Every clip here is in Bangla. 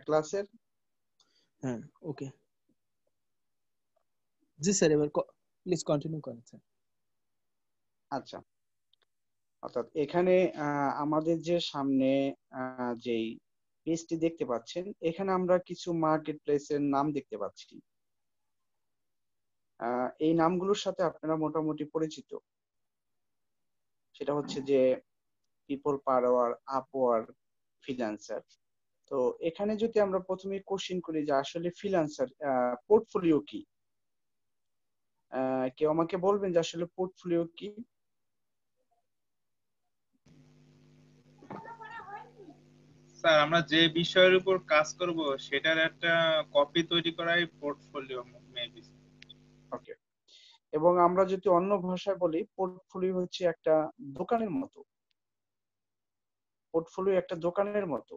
ক্লাসের। হ্যাঁ, ওকে। জি স্যার, এবার প্লিজ কন্টিনিউ করেন স্যার। আচ্ছা, অর্থাৎ এখানে আমাদের যে সামনে যেই পেজটি দেখতে পাচ্ছেন, এখানে আমরা কিছু মার্কেট প্লেসের নাম দেখতে পাচ্ছি। এই নামগুলোর সাথে আপনারা মোটামুটি পরিচিত। সেটা হচ্ছে যে people per hour, Upwork, freelancer. তো এখানে যদি আমরা প্রথমে কোশ্চেন করি যে আসলে ফ্রিল্যান্সার পোর্টফোলিও কি, কেউ আমাকে বলবেন যে আসলে পোর্টফোলিও কি? স্যার, আমরা যে বিষয়ের উপর কাজ করব সেটার একটা কপি তৈরি করাই পোর্টফোলিও মেবি। ওকে। এবং আমরা যদি অন্য ভাষায় বলি, পোর্টফোলিও হচ্ছে একটা দোকানের মতো। পোর্টফোলিও একটা দোকানের মতো।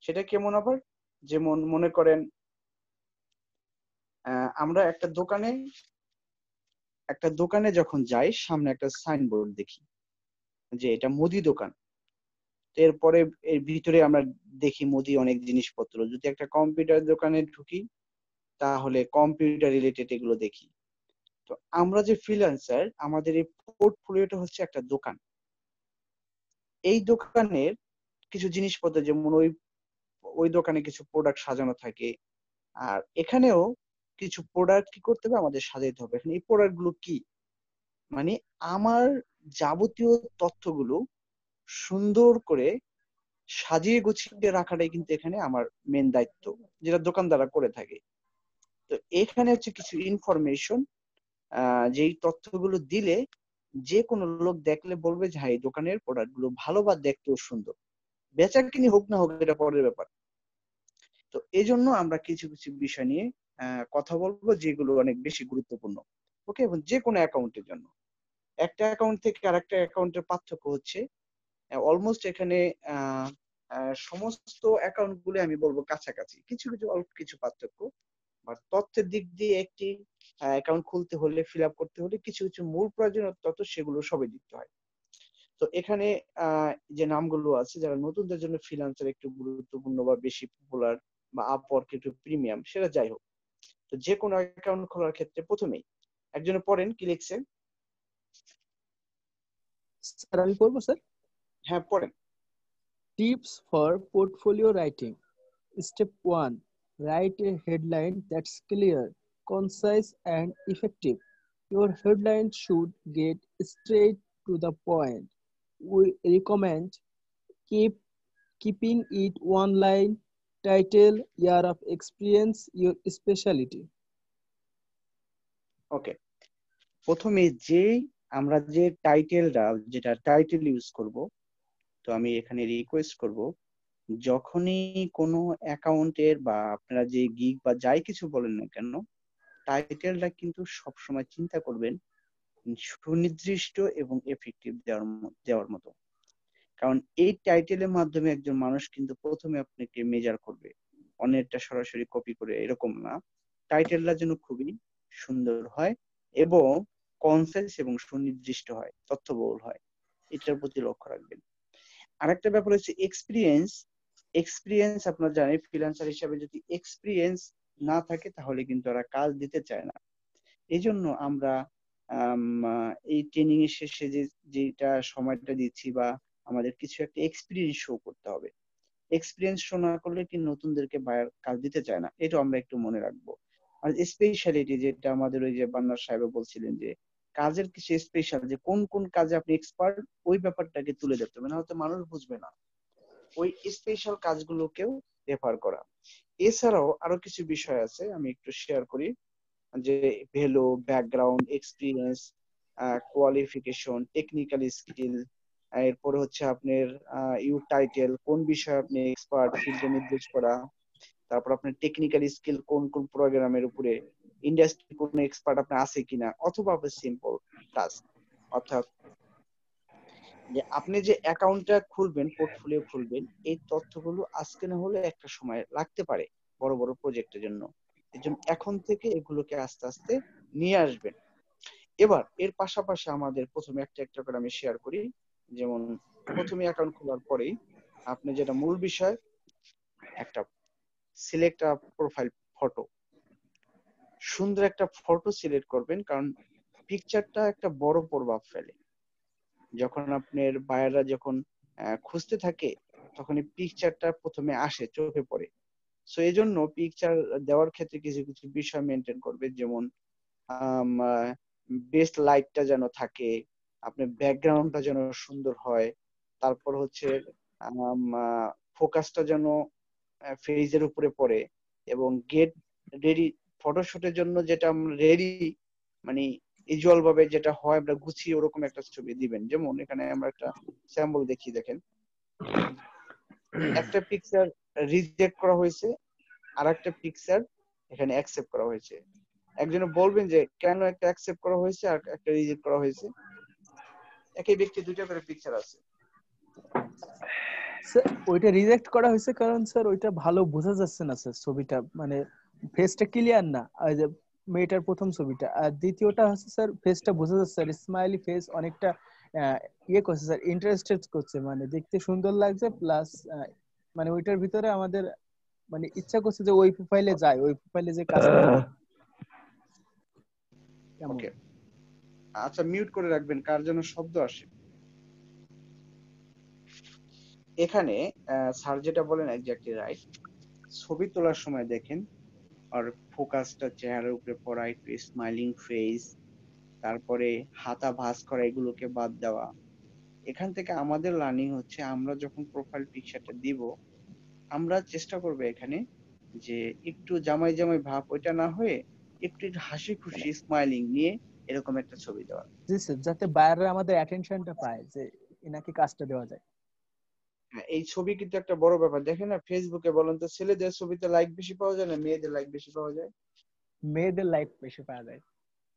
সেটা কেমন আবার? যেমন মনে করেন আমরা একটা দোকানে যখন যাই, সামনে একটা সাইনবোর্ড দেখি যে এটা মুদি দোকান। এরপরে এর ভিতরে আমরা দেখি মুদি অনেক জিনিসপত্র। যদি একটা কম্পিউটার দোকানে ঢুকি, তাহলে কম্পিউটার রিলেটেড এগুলো দেখি। তো আমরা যে ফ্রিল্যান্সার, আমাদের এই পোর্টফোলিওটা হচ্ছে একটা দোকান। এই দোকানের কিছু জিনিসপত্র, যেমন ওই ওই দোকানে কিছু প্রোডাক্ট সাজানো থাকে। আর এখানেও কিছু প্রোডাক্ট কি করতে হবে, আমাদের সাজাইতে হবে। এখানে এই প্রোডাক্ট গুলো কি, মানে আমার যাবতীয় তথ্যগুলো সুন্দর করে সাজিয়ে গুছিয়ে রাখাটাই কিন্তু এখানে আমার মেন দায়িত্ব, যেটা দোকানদাররা করে থাকে। তো এখানে হচ্ছে কিছু ইনফরমেশন, যেই তথ্যগুলো দিলে যে কোনো লোক দেখলে বলবে যে হ্যাঁ, এই দোকানের প্রোডাক্ট গুলো ভালো বা দেখতেও সুন্দর। বেচা কিনি হোক না হোক, এটা পরের ব্যাপার। তো এই জন্য আমরা কিছু কিছু বিষয় নিয়ে কথা বলবো, যেগুলো অনেক বেশি গুরুত্বপূর্ণ। ওকে, এবং যে কোনো অ্যাকাউন্টের জন্য একটা অ্যাকাউন্ট থেকে আরেকটা অ্যাকাউন্টের পার্থক্য হচ্ছে অলমোস্ট এখানে আহ, সমস্ত অ্যাকাউন্ট গুলো আমি বলবো কাছাকাছি, কিছু কিছু অল্প কিছু পার্থক্য। বাট তথ্যের দিক দিয়ে একটি অ্যাকাউন্ট খুলতে হলে, ফিল আপ করতে হলে কিছু কিছু মূল প্রয়োজনীয় তথ্য সেগুলো সবই দিতে হয়। তো এখানে যে নামগুলো আছে, যারা নতুনদের জন্য ফ্রিল্যান্সার একটু গুরুত্বপূর্ণ বা বেশি পপুলার, বা আপওয়ার্ক একটু প্রিমিয়াম, সেটা যাই হোক। তো যে কোনো অ্যাকাউন্ট খোলার ক্ষেত্রে প্রথমেই একজনে পড়েন কি লিখছে। স্যার আমি পড়বো স্যার। হ্যাঁ, পড়েন। Tips for portfolio writing. Step 1. Write a headline that's clear, concise, and effective. Your headline should get straight to the point. We recommend keep keeping it one line, title, year of experience, your specialty. ওকে, প্রথমে আমরা যে টাইটেলটা, যেটা টাইটেল ইউজ করব, তো আমি এখানে রিকোয়েস্ট করব, যখনই কোনো অ্যাকাউন্টের বা আপনারা যে গিগ বা যাই কিছু বলেন না কেন, টাইটেলটা কিন্তু সবসময় চিন্তা করবেন সুনির্দিষ্ট এবং এফেক্টিভ দেওয়ার মতো। কারণ এই টাইটেলের মাধ্যমে একজন মানুষ কিন্তু প্রথমে আপনাকে মেজার করবে, অন্যেরটা সরাসরি কপি করে, এরকম না। টাইটেলটা যেন খুবই সুন্দর হয় এবং কনসেন্স এবং সুনির্দিষ্ট হয়, তথ্যবহুল হয়, এটার প্রতি লক্ষ্য রাখবেন। আরেকটা ব্যাপার হচ্ছে এক্সপিরিয়েন্স। এক্সপিরিয়েন্স আপনারা জানেন, ফ্রিল্যান্সার হিসাবে যদি এক্সপিরিয়েন্স না থাকে, তাহলে কিন্তু ওরা কাজ দিতে চায় না। এই জন্য আমরা এই ট্রেনিং এর শেষে যেটা সময়টা দিচ্ছি, বা আমাদের কিছু একটা এক্সপিরিয়েন্স শো করতে হবে। এক্সপিরিয়েন্স শো না করলে কি নতুনদেরকে বায়ার কাজ দিতে চায় না, এটা আমরা একটু মনে রাখবো। আর স্পেশালিটি, যেটা আমাদের ওই যে বান্নার সাহেব বলছিলেন, যে কাজের কিছু স্পেশাল, যে কোন কোন কাজে আপনি এক্সপার্ট, ওই ব্যাপারটাকে তুলে ধরতে হবে, না হয়তো মানুষ বুঝবে না। ওই স্পেশাল কাজগুলোকেও রেফার করা। এছাড়াও আরো কিছু বিষয় আছে, আমি একটু শেয়ার করি। যে value, background, experience, qualification, technical skill, এরপরে হচ্ছে আপনার ইউর টাইটেল, কোন বিষয়ে আপনি এক্সপার্ট, ফিল্ডে নির্দেশ করা। তারপর আপনার টেকনিক্যাল স্কিল, কোন কোন প্রোগ্রামের উপরে, ইন্ডাস্ট্রি কোন এক্সপার্ট আপনার আছে কিনা, অথবা আপনার সিম্পল টাস্ক। অর্থাৎ যে আপনি যে অ্যাকাউন্টটা খুলবেন, পোর্টফোলিও খুলবেন, এই তথ্যগুলো আজকে না হলে একটা সময় লাগতে পারে বড় বড় প্রজেক্টের জন্য। এর জন্য এখন থেকে এগুলোকে আস্তে আস্তে নিয়ে আসবেন। এবার এর পাশাপাশি আমাদের প্রথমে একটা একটা করে আমি শেয়ার করি। যেমন প্রথমে অ্যাকাউন্ট খোলার পরেই আপনি যেটা মূল বিষয়, একটা সিলেক্ট আ প্রোফাইল ফটো, সুন্দর একটা ফটো সিলেক্ট করবেন, কারণ পিকচারটা একটা বড় প্রভাব ফেলে। যখন আপনার বায়াররা যখন খুঁজতে থাকে, তখন এই পিকচারটা প্রথমে আসে, চোখে পড়ে। সো এই জন্য পিকচার দেওয়ার ক্ষেত্রে কিছু কিছু বিষয় মেনটেন করবে, যেমন বেস্ট লাইটটা যেন থাকে, আপনার ব্যাকগ্রাউন্ডটা যেন সুন্দর হয়, তারপর হচ্ছে ফোকাসটা যেন ফেজের উপরে পড়ে, এবং গেট রেডি ফটোশুটের জন্য যেটা আমরা রেডি, মানে ভিজুয়াল ভাবে যেটা হয় আমরা গুছিয়ে ওরকম একটা ছবি দিবেন। যেমন এখানে আমরা একটা স্যাম্পল দেখি, দেখেন একটা পিকচার রিজেক্ট করা হয়েছে, আর একটা পিকচার এখানে অ্যাকসেপ্ট করা হয়েছে। একজনে বলবেন যে কেন একটা অ্যাকসেপ্ট করা হয়েছে আর একটা রিজেক্ট করা হয়েছে? একই ব্যক্তি দুইটা করে পিকচার আছে। স্যার ওইটা রিজেক্ট করা হয়েছে কারণ স্যার ওইটা ভালো বোঝা যাচ্ছে না স্যার, ছবিটা মানে ফেসটা ক্লিয়ার না, আর যে মেয়েটার প্রথম ছবিটা, আর দ্বিতীয়টা হচ্ছে স্যার ফেসটা বোঝা যাচ্ছে স্যার, স্মাইলি ফেস অনেকটা ইয়ে করছে স্যার, ইন্টারেস্টেড করছে, মানে দেখতে সুন্দর লাগছে, প্লাস মানে ওইটার ভিতরে আমাদের মানে ইচ্ছা করছে যে ওই প্রোফাইলে যায়, ওই প্রোফাইলে যে কাজটা করি এমন। ওকে, আচ্ছা মিউট করে রাখবেন, কার যেন শব্দ আসে এখানে। স্যার যেটা বলেন এক্স্যাক্টলি রাইট। ছবি তোলার সময় দেখেন আর ফোকাসটা চেহারার উপরে পড়া, একটু স্মাইলিং ফেস, তারপরে হাতা ভাঁজ করা, এগুলোকে বাদ দেওয়া। এখান থেকে আমাদের লার্নিং হচ্ছে, আমরা যখন প্রোফাইল পিকচারটা দিব, আমরা চেষ্টা করবো এখানে যে একটু জামাই জামাই ভাব ওইটা না হয়ে একটু একটু হাসি খুশি স্মাইলিং নিয়ে এরকম একটা ছবি দেওয়া। জি স্যার, যাতে বায়াররা আমাদের অ্যাটেনশনটা পায় যে এনাকে কাজটা দেওয়া যায়। হ্যাঁ, এই ছবি কিন্তু একটা বড় ব্যাপার। দেখেন না ফেসবুকে, বলেন তো, ছেলেদের ছবিতে লাইক বেশি পাওয়া যায় না মেয়েদের লাইক বেশি পাওয়া যায়? মেয়েদের লাইফ বেশি পাওয়া যায়।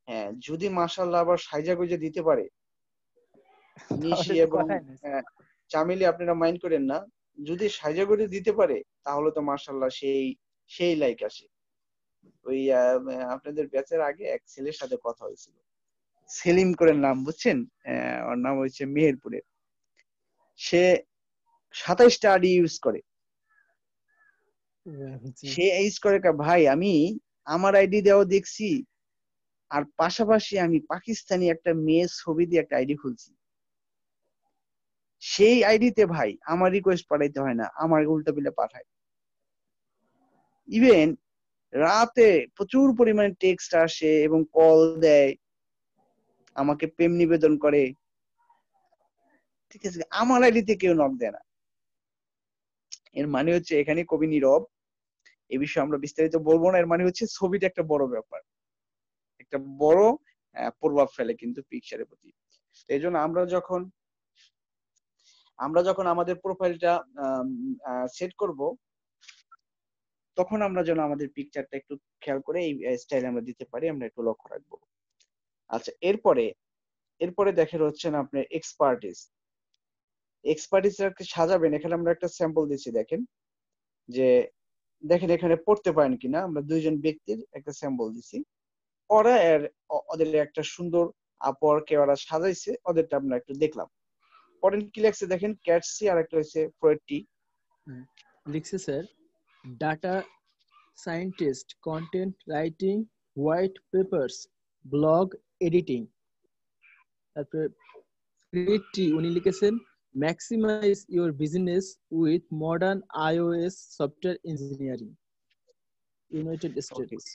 হ্যাঁ, যদি মাশাআল্লাহ আবার সাইজা গুজে দিতে পারে, নিশি তাহলে তো এবং কথাই নেই স্যার। চামেলি, আপনারা মাইন্ড করেন না, যদি সাইজা গুজে দিতে পারে তাহলে তো মাশাআল্লাহ সেই সেই লাইক আসে। ওই আপনাদের ব্যাচের আগে এক ছেলের সাথে কথা হয়েছিল, সেলিম করে নাম, বুঝছেন? ওর নাম হচ্ছে মেহেরপুরে। সে 27টা আইডি ইউজ করে। জি। সে ইউজ করে ভাই, আমি আমার আইডি দেওয়া দেখছি, আর পাশাপাশি আমি পাকিস্তানি একটা মেয়ের ছবি দিয়ে একটা আইডি খুলছি। সেই আইডিতে ভাই আমার রিকোয়েস্ট পাঠাইতে হয় না, আমার উল্টো বিলে পাঠায়। ইভেন রাতে প্রচুর পরিমাণে টেক্সট আসে এবং কল দেয়, আমাকে প্রেম নিবেদন করে। ঠিক আছে, আমার আইডিতে কেউ নক দেয় না। এর মানে হচ্ছে এখানে কবি নীরব, এ বিষয়ে আমরা বিস্তারিত বলবো না। এর মানে হচ্ছে ছবিটা একটা বড় ব্যাপার, একটা বড় প্রভাব ফেলে কিন্তু পিকচারের প্রতি। এই জন্য আমরা যখন আমাদের প্রোফাইলটা সেট করব, তখন আমরা যেন আমাদের পিকচারটা একটু খেয়াল করে এই স্টাইল আমরা দিতে পারি, আমরা একটু লক্ষ্য রাখবো। আচ্ছা, এরপরে এরপরে দেখেন হচ্ছে না আপনার এক্সপার্টিস। এক্সপার্টিসটাকে সাজাবেন। এখানে আমরা একটা স্যাম্পল দিচ্ছি, দেখেন যে, দেখেন এখানে পড়তে পারেন কিনা, আমরা দুইজন ব্যক্তির একটা স্যাম্পল দিছি। ওরা ওদের একটা সুন্দর আপওয়ার্কে ওরা সাজাইছে, ওদেরটা আমরা একটু দেখলাম। পরেন কি লেখছে দেখেন, ক্যাটসি, আর একটা হচ্ছে ফ্রয়েডটি। লিখছে sir, data scientist, content writing, white papers, blog editing. তারপরে ফ্রিটি উনি লিখেছেন, maximise your business with modern iOS software engineering, united okay, states.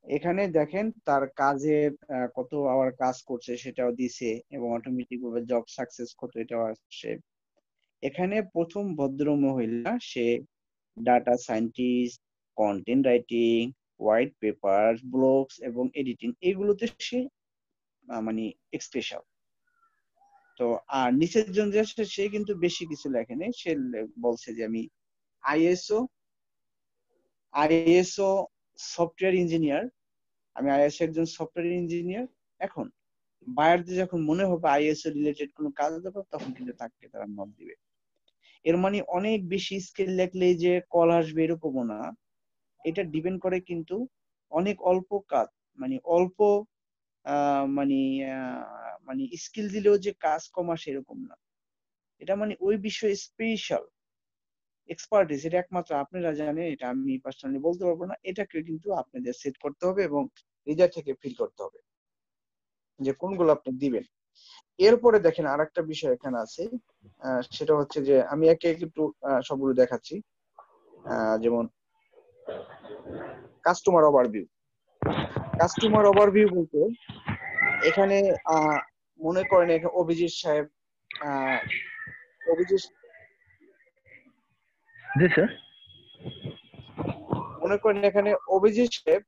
এখানে দেখেন তার কাজের কত আওয়ার কাজ করছে সেটাও দিছে, এবং অটোমেটিক ভাবে জব সাকসেস কত এটাও আসছে। এখানে প্রথম ভদ্র মহিলা, সে data scientist, content writing, white paper, blogs এবং এডিটিং, এগুলোতে সে মানে স্পেশাল। তো আর নিচের জন যে আছে, সে কিন্তু বেশি কিছু লেখেনি। সে বলছে যে আমি আইএসও আইএসও সফটওয়্যার ইঞ্জিনিয়ার, আমি আইএসও একজন সফটওয়্যার ইঞ্জিনিয়ার। এখন বায়ারদের যখন মনে হবে আইএসও রিলেটেড কোনো কাজ দেবো, তখন কিন্তু তাকে তারা নক দিবে। এর মানে অনেক বেশি স্কিল লেখলেই যে কল আসবে এরকমও না। এটা ডিপেন্ড করে কিন্তু অনেক অল্প কাজ, মানে অল্প মানে মানে স্কিল দিলেও যে কাজ কম আসে এরকম না। এটা মানে ওই বিষয়ে স্পেশাল, এক্সপার্টিস, এটা একমাত্র আপনারা জানেন, এটা আমি পার্সোনালি বলতে পারবো না। এটাকে কিন্তু আপনাদের সেট করতে হবে এবং হৃদয় থেকে ফিল করতে হবে যে কোনগুলো আপনি দিবেন। এরপরে দেখেন আরেকটা বিষয় এখানে আছে, সেটা হচ্ছে যে আমি একে একে একটু সবগুলো দেখাচ্ছি। যেমন কাস্টমার ওভারভিউ। কাস্টমার ওভারভিউ বলতে এখানে মনে করেন এখানে অভিজিৎ সাহেব, অভিজিৎ জি স্যার। মনে করেন এখানে অভিজিৎ সাহেব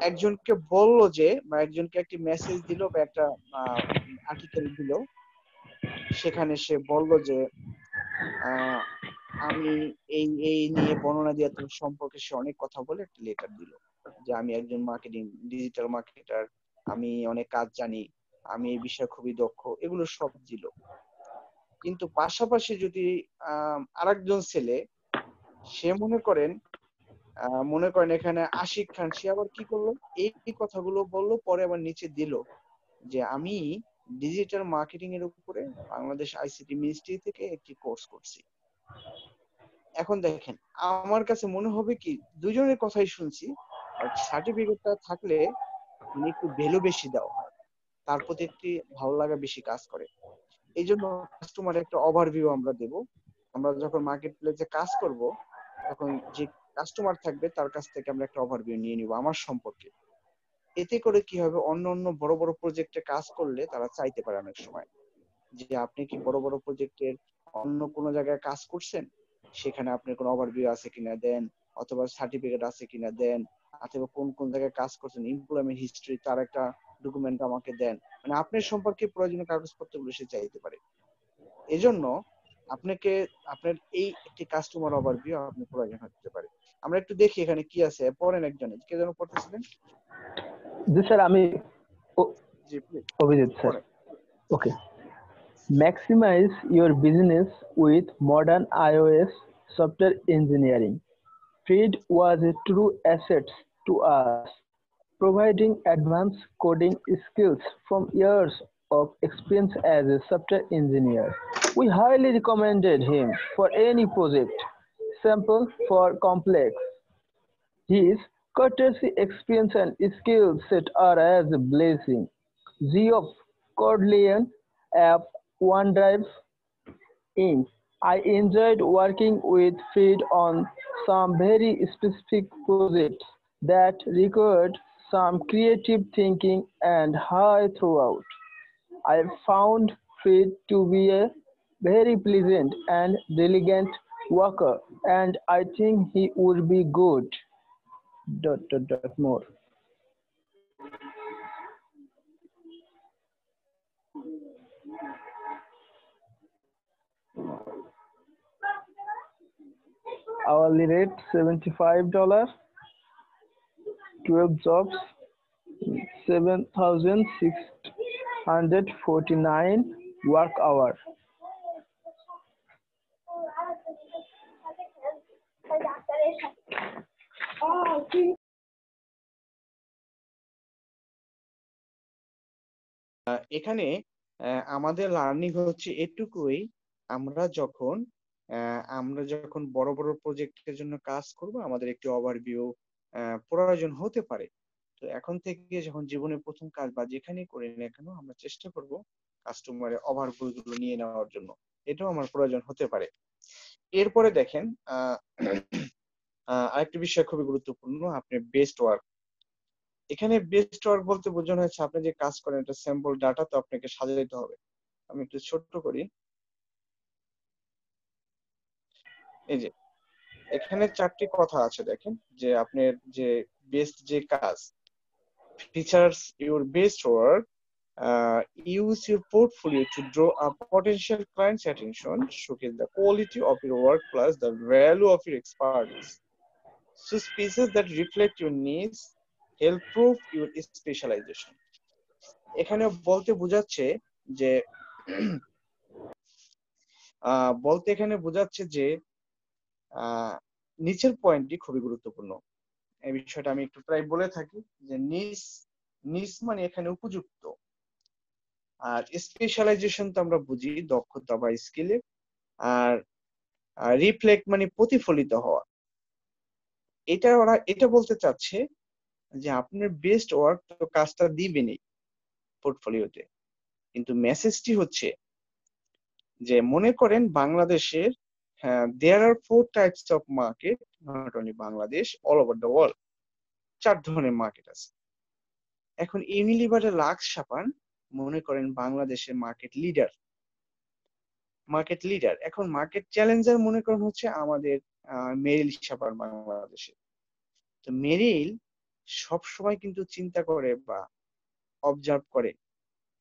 একজনকে বললো যে, বা একজনকে একটি মেসেজ দিল বা একটা আর্টিকেল দিল, সেখানে সে বলল যে আমি এই এই নিয়ে বর্ণনা দিয়ে তার সম্পর্কে সে অনেক কথা বলে একটা লেটার দিল যে আমি একজন মার্কেটিং ডিজিটাল মার্কেটার, আমি অনেক কাজ জানি, আমি এই বিষয়ে খুবই দক্ষ, এগুলো সব দিল। কিন্তু পাশাপাশি যদি আরেকজন ছেলে, সে মনে করেন এখানে আশিক খান, সে আবার কি করলো, এই কথাগুলো বললো, পরে আবার নিচে দিল যে আমি ডিজিটাল মার্কেটিং এর উপরে বাংলাদেশ আইসিটি মিনিস্ট্রি থেকে একটি কোর্স করছি। এখন দেখেন আমার কাছে মনে হবে কি দুজনের কথাই শুনছি, বাট সার্টিফিকেটটা থাকলে মানে একটু ভ্যালু বেশি দেওয়া হয়, তার প্রতি একটি ভালো লাগা বেশি কাজ করে। এই জন্য কাস্টমার একটা ওভারভিউ আমরা দেব। আমরা যখন মার্কেট প্লেসে কাজ করব, তখন যে কাস্টমার থাকবে তার কাছ থেকে আমরা একটা ওভারভিউ নিয়ে নিব আমার সম্পর্কে। এতে করে কি হবে, অন্য অন্য বড় বড় প্রজেক্টে কাজ করলে তারা চাইতে পারে অনেক সময় যে আপনি কি বড় বড় প্রজেক্টের অন্য কোনো জায়গায় কাজ করছেন, সেখানে আপনার কোনো ওভারভিউ আছে কিনা দেন, অথবা সার্টিফিকেট আছে কিনা দেন, অথবা কোন কোন জায়গায় কাজ করছেন এমপ্লয়মেন্ট হিস্ট্রি তার একটা ডকুমেন্ট আমাকে দেন, মানে আপনার সম্পর্কে প্রয়োজনীয় কাগজপত্রগুলো সে চাইতে পারে। এজন্য আপনাকে আপনার এই একটি কাস্টমার ওভারভিউ আপনি প্রয়োজন হতে পারে। আমরা একটু দেখি এখানে কি আছে, পড়েন একজনে, কে যেন পড়তেছিলেন? জি স্যার, আমি জি প্লিজ অভিজিৎ স্যার। পড়েন। ওকে। Maximize your business with modern iOS software engineering. Freed was a true asset to us, providing advanced coding skills from years of experience as a software engineer. We highly recommended him for any project, simple for complex. His courtesy, experience, and skill set are as a blessing. Geoff Cordelian app OneDrive Inc. I enjoyed working with Fred on some very specific projects that required some creative thinking and high throughput. I found Fred to be a very pleasant and diligent worker, and I think he would be good. ... More. Hourly rate $75, 12 jobs, 7,649 work hour. এখানে আমাদের লার্নিং হচ্ছে এটুকুই, আমরা যখন বড় বড় প্রজেক্টের জন্য কাজ করব, আমাদের একটি ওভারভিউ প্রয়োজন হতে পারে। তো এখন থেকে যখন জীবনে প্রথম কাজ বা যেখানেই করি না কেন, আমরা চেষ্টা করব কাস্টমারের ওভারভিউ গুলো নিয়ে নেওয়ার জন্য, এটাও আমার প্রয়োজন হতে পারে। এরপরে দেখেন আরেকটি বিষয় খুবই গুরুত্বপূর্ণ, আপনি বেস্ট ওয়ার্ক। এখানে বেস্ট ওয়ার্ক বলতে বোঝানো হচ্ছে আপনি যে কাজ করেন এটা স্যাম্পল ডাটা, তো আপনাকে সাজাইতে হবে। আমি একটু ছোট্ট করি। এই যে এখানে 4টি কথা আছে, দেখেন যে আপনার যে বেস্ট যে কাজ, features your best work, use your portfolio two draw a potential clients attention, showcase the quality of your work plus the value of your expertise, choose pieces that reflect your needs, help prove your specialization. এখানে বলতে বোঝাচ্ছে যে যে নিচের পয়েন্টটি খুবই গুরুত্বপূর্ণ। এই বিষয়টা আমি একটু প্রায় বলে থাকি যে নিচ মানে এখানে উপযুক্ত, আর স্পেশালাইজেশন তো আমরা বুঝি দক্ষতা বা স্কিলে, আর রিফ্লেক্ট মানে প্রতিফলিত হওয়া। ওরা এটা বলতে চাচ্ছে যে আপনার বেস্ট ওয়ার্ক তো কাজটা দিবেনই পোর্টফোলিওতে, কিন্তু মেসেজটি হচ্ছে যে মনে করেন বাংলাদেশের, হ্যাঁ, দেয়ার আর 4 types of market, not only Bangladesh, all over the world. 4 ধরনের মার্কেট আছে। এখন ইউনিলিভারের লাক্স সাবান মনে করেন বাংলাদেশের মার্কেট লিডার। এখন মার্কেট চ্যালেঞ্জার মনে করেন হচ্ছে আমাদের মেরিল সাবান বাংলাদেশে। তো মেরিল সবসময় কিন্তু চিন্তা করে বা অবজার্ভ করে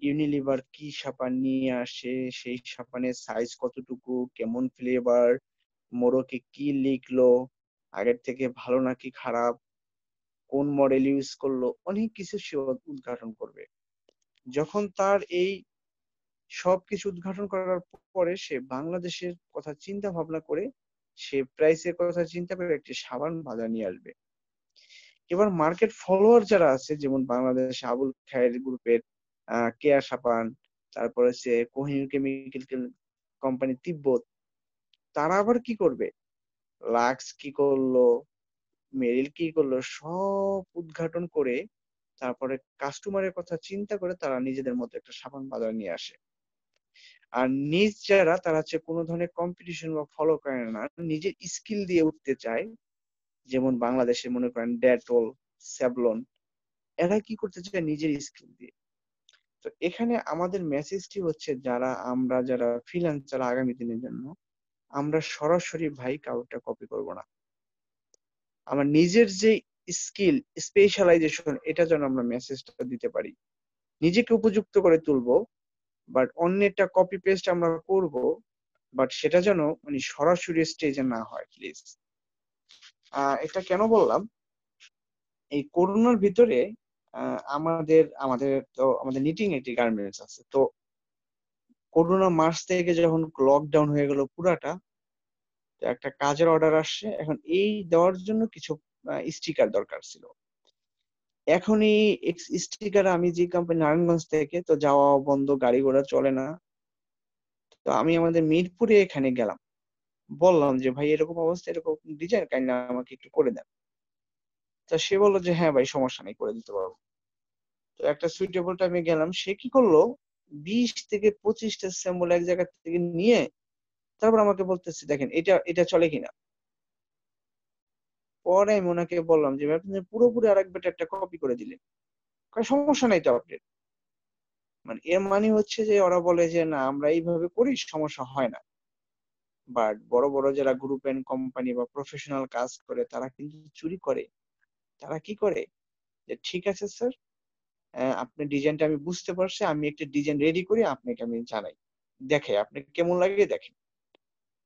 ইউনিলিভার কি সাবান নিয়ে আসে, সেই সাবানের সাইজ কতটুকু, কেমন ফ্লেভার, মোড়কে কি লিখলো, আগের থেকে ভালো নাকি খারাপ, কোন মডেল ইউজ করলো, অনেক কিছু সে উদ্ঘাটন করবে। যখন তার এই সবকিছু উদ্ঘাটন করার পরে সে বাংলাদেশের কথা চিন্তা ভাবনা করে, সে প্রাইসের কথা চিন্তা করে একটি সাবান বাজার নিয়ে আসবে। এবার মার্কেট ফলোয়ার যারা আছে, যেমন বাংলাদেশ আবুল খায়ের গ্রুপের কেয়া সাবান, তারপরে সে কোহিনূর কেমিক্যাল কোম্পানি তিব্বত, তারা আবার কি করবে, লাক্স কি করলো, মেরিল কি করলো, সব উদ্ঘাটন করে তারপরে কাস্টমারের কথা চিন্তা করে তারা নিজেদের মতো একটা সাবান বাজার নিয়ে আসে। আর নিজ যারা, তারা হচ্ছে কোনো ধরনের কম্পিটিশন বা ফলো করে না, নিজের স্কিল দিয়ে উঠতে চায়। যেমন বাংলাদেশে মনে করেন ডেটল, স্যাভলন, এরা কি করতে চায় নিজের স্কিল দিয়ে। তো এখানে আমাদের মেসেজটি হচ্ছে, যারা ফ্রিল্যান্সার আগামী দিনের জন্য, আমরা সরাসরি ভাই কাউটা কপি করব না। আমার নিজের যে স্কিল, স্পেশালাইজেশন, এটা যেন আমরা মেসেজটা দিতে পারি, নিজেকে উপযুক্ত করে তুলবো। বাট অন্যেরটা কপি পেস্ট আমরা করব, বাট সেটা যেন মানে সরাসরি স্টেজে না হয় প্লিজ। এটা কেন বললাম, এই করোনার ভিতরে আমাদের নিটিং একটি গার্মেন্টস আছে। তো করোনা মার্চ থেকে যখন লকডাউন হয়ে গেল পুরাটা, তো একটা কাজের অর্ডার আসছে। এখন এই দেওয়ার জন্য কিছু স্টিকার দরকার ছিল। এখন এই স্টিকার, আমি যে কোম্পানি নারায়ণগঞ্জ থেকে, তো যাওয়া বন্ধ, গাড়ি ঘোড়া চলে না। তো আমি আমাদের মিরপুরে এখানে গেলাম, বললাম যে ভাই এরকম অবস্থা, এরকম ডিজাইন, কাইন্ডলি আমাকে একটু করে দেন। তা সে বললো যে হ্যাঁ ভাই, সমস্যা নেই, করে দিতে পারবো। তো একটা সুইটেবল টাইমে গেলাম, সে কি করলো, 20 থেকে 25টা স্যাম্পল এক জায়গা থেকে নিয়ে তারপর আমাকে বলতেছে দেখেন এটা এটা চলে কিনা। পরে আমি ওনাকে বললাম যে আপনি পুরোপুরি আরেকবার একটা কপি করে দিলেন। সমস্যা নাই তো আপডেট, মানে এর মানে হচ্ছে যে ওরা বলে যে না, আমরা এইভাবে করি, সমস্যা হয় না। বাট বড় বড় যারা গ্রুপ এন্ড কোম্পানি বা প্রফেশনাল কাজ করে, তারা কিন্তু চুরি করে। তারা কি করে, যে ঠিক আছে স্যার, আপনার ডিজাইনটা আমি বুঝতে পারছি, আমি একটা ডিজাইন রেডি করি, আপনাকে আমি জানাই, দেখে আপনাকে কেমন লাগে দেখেন।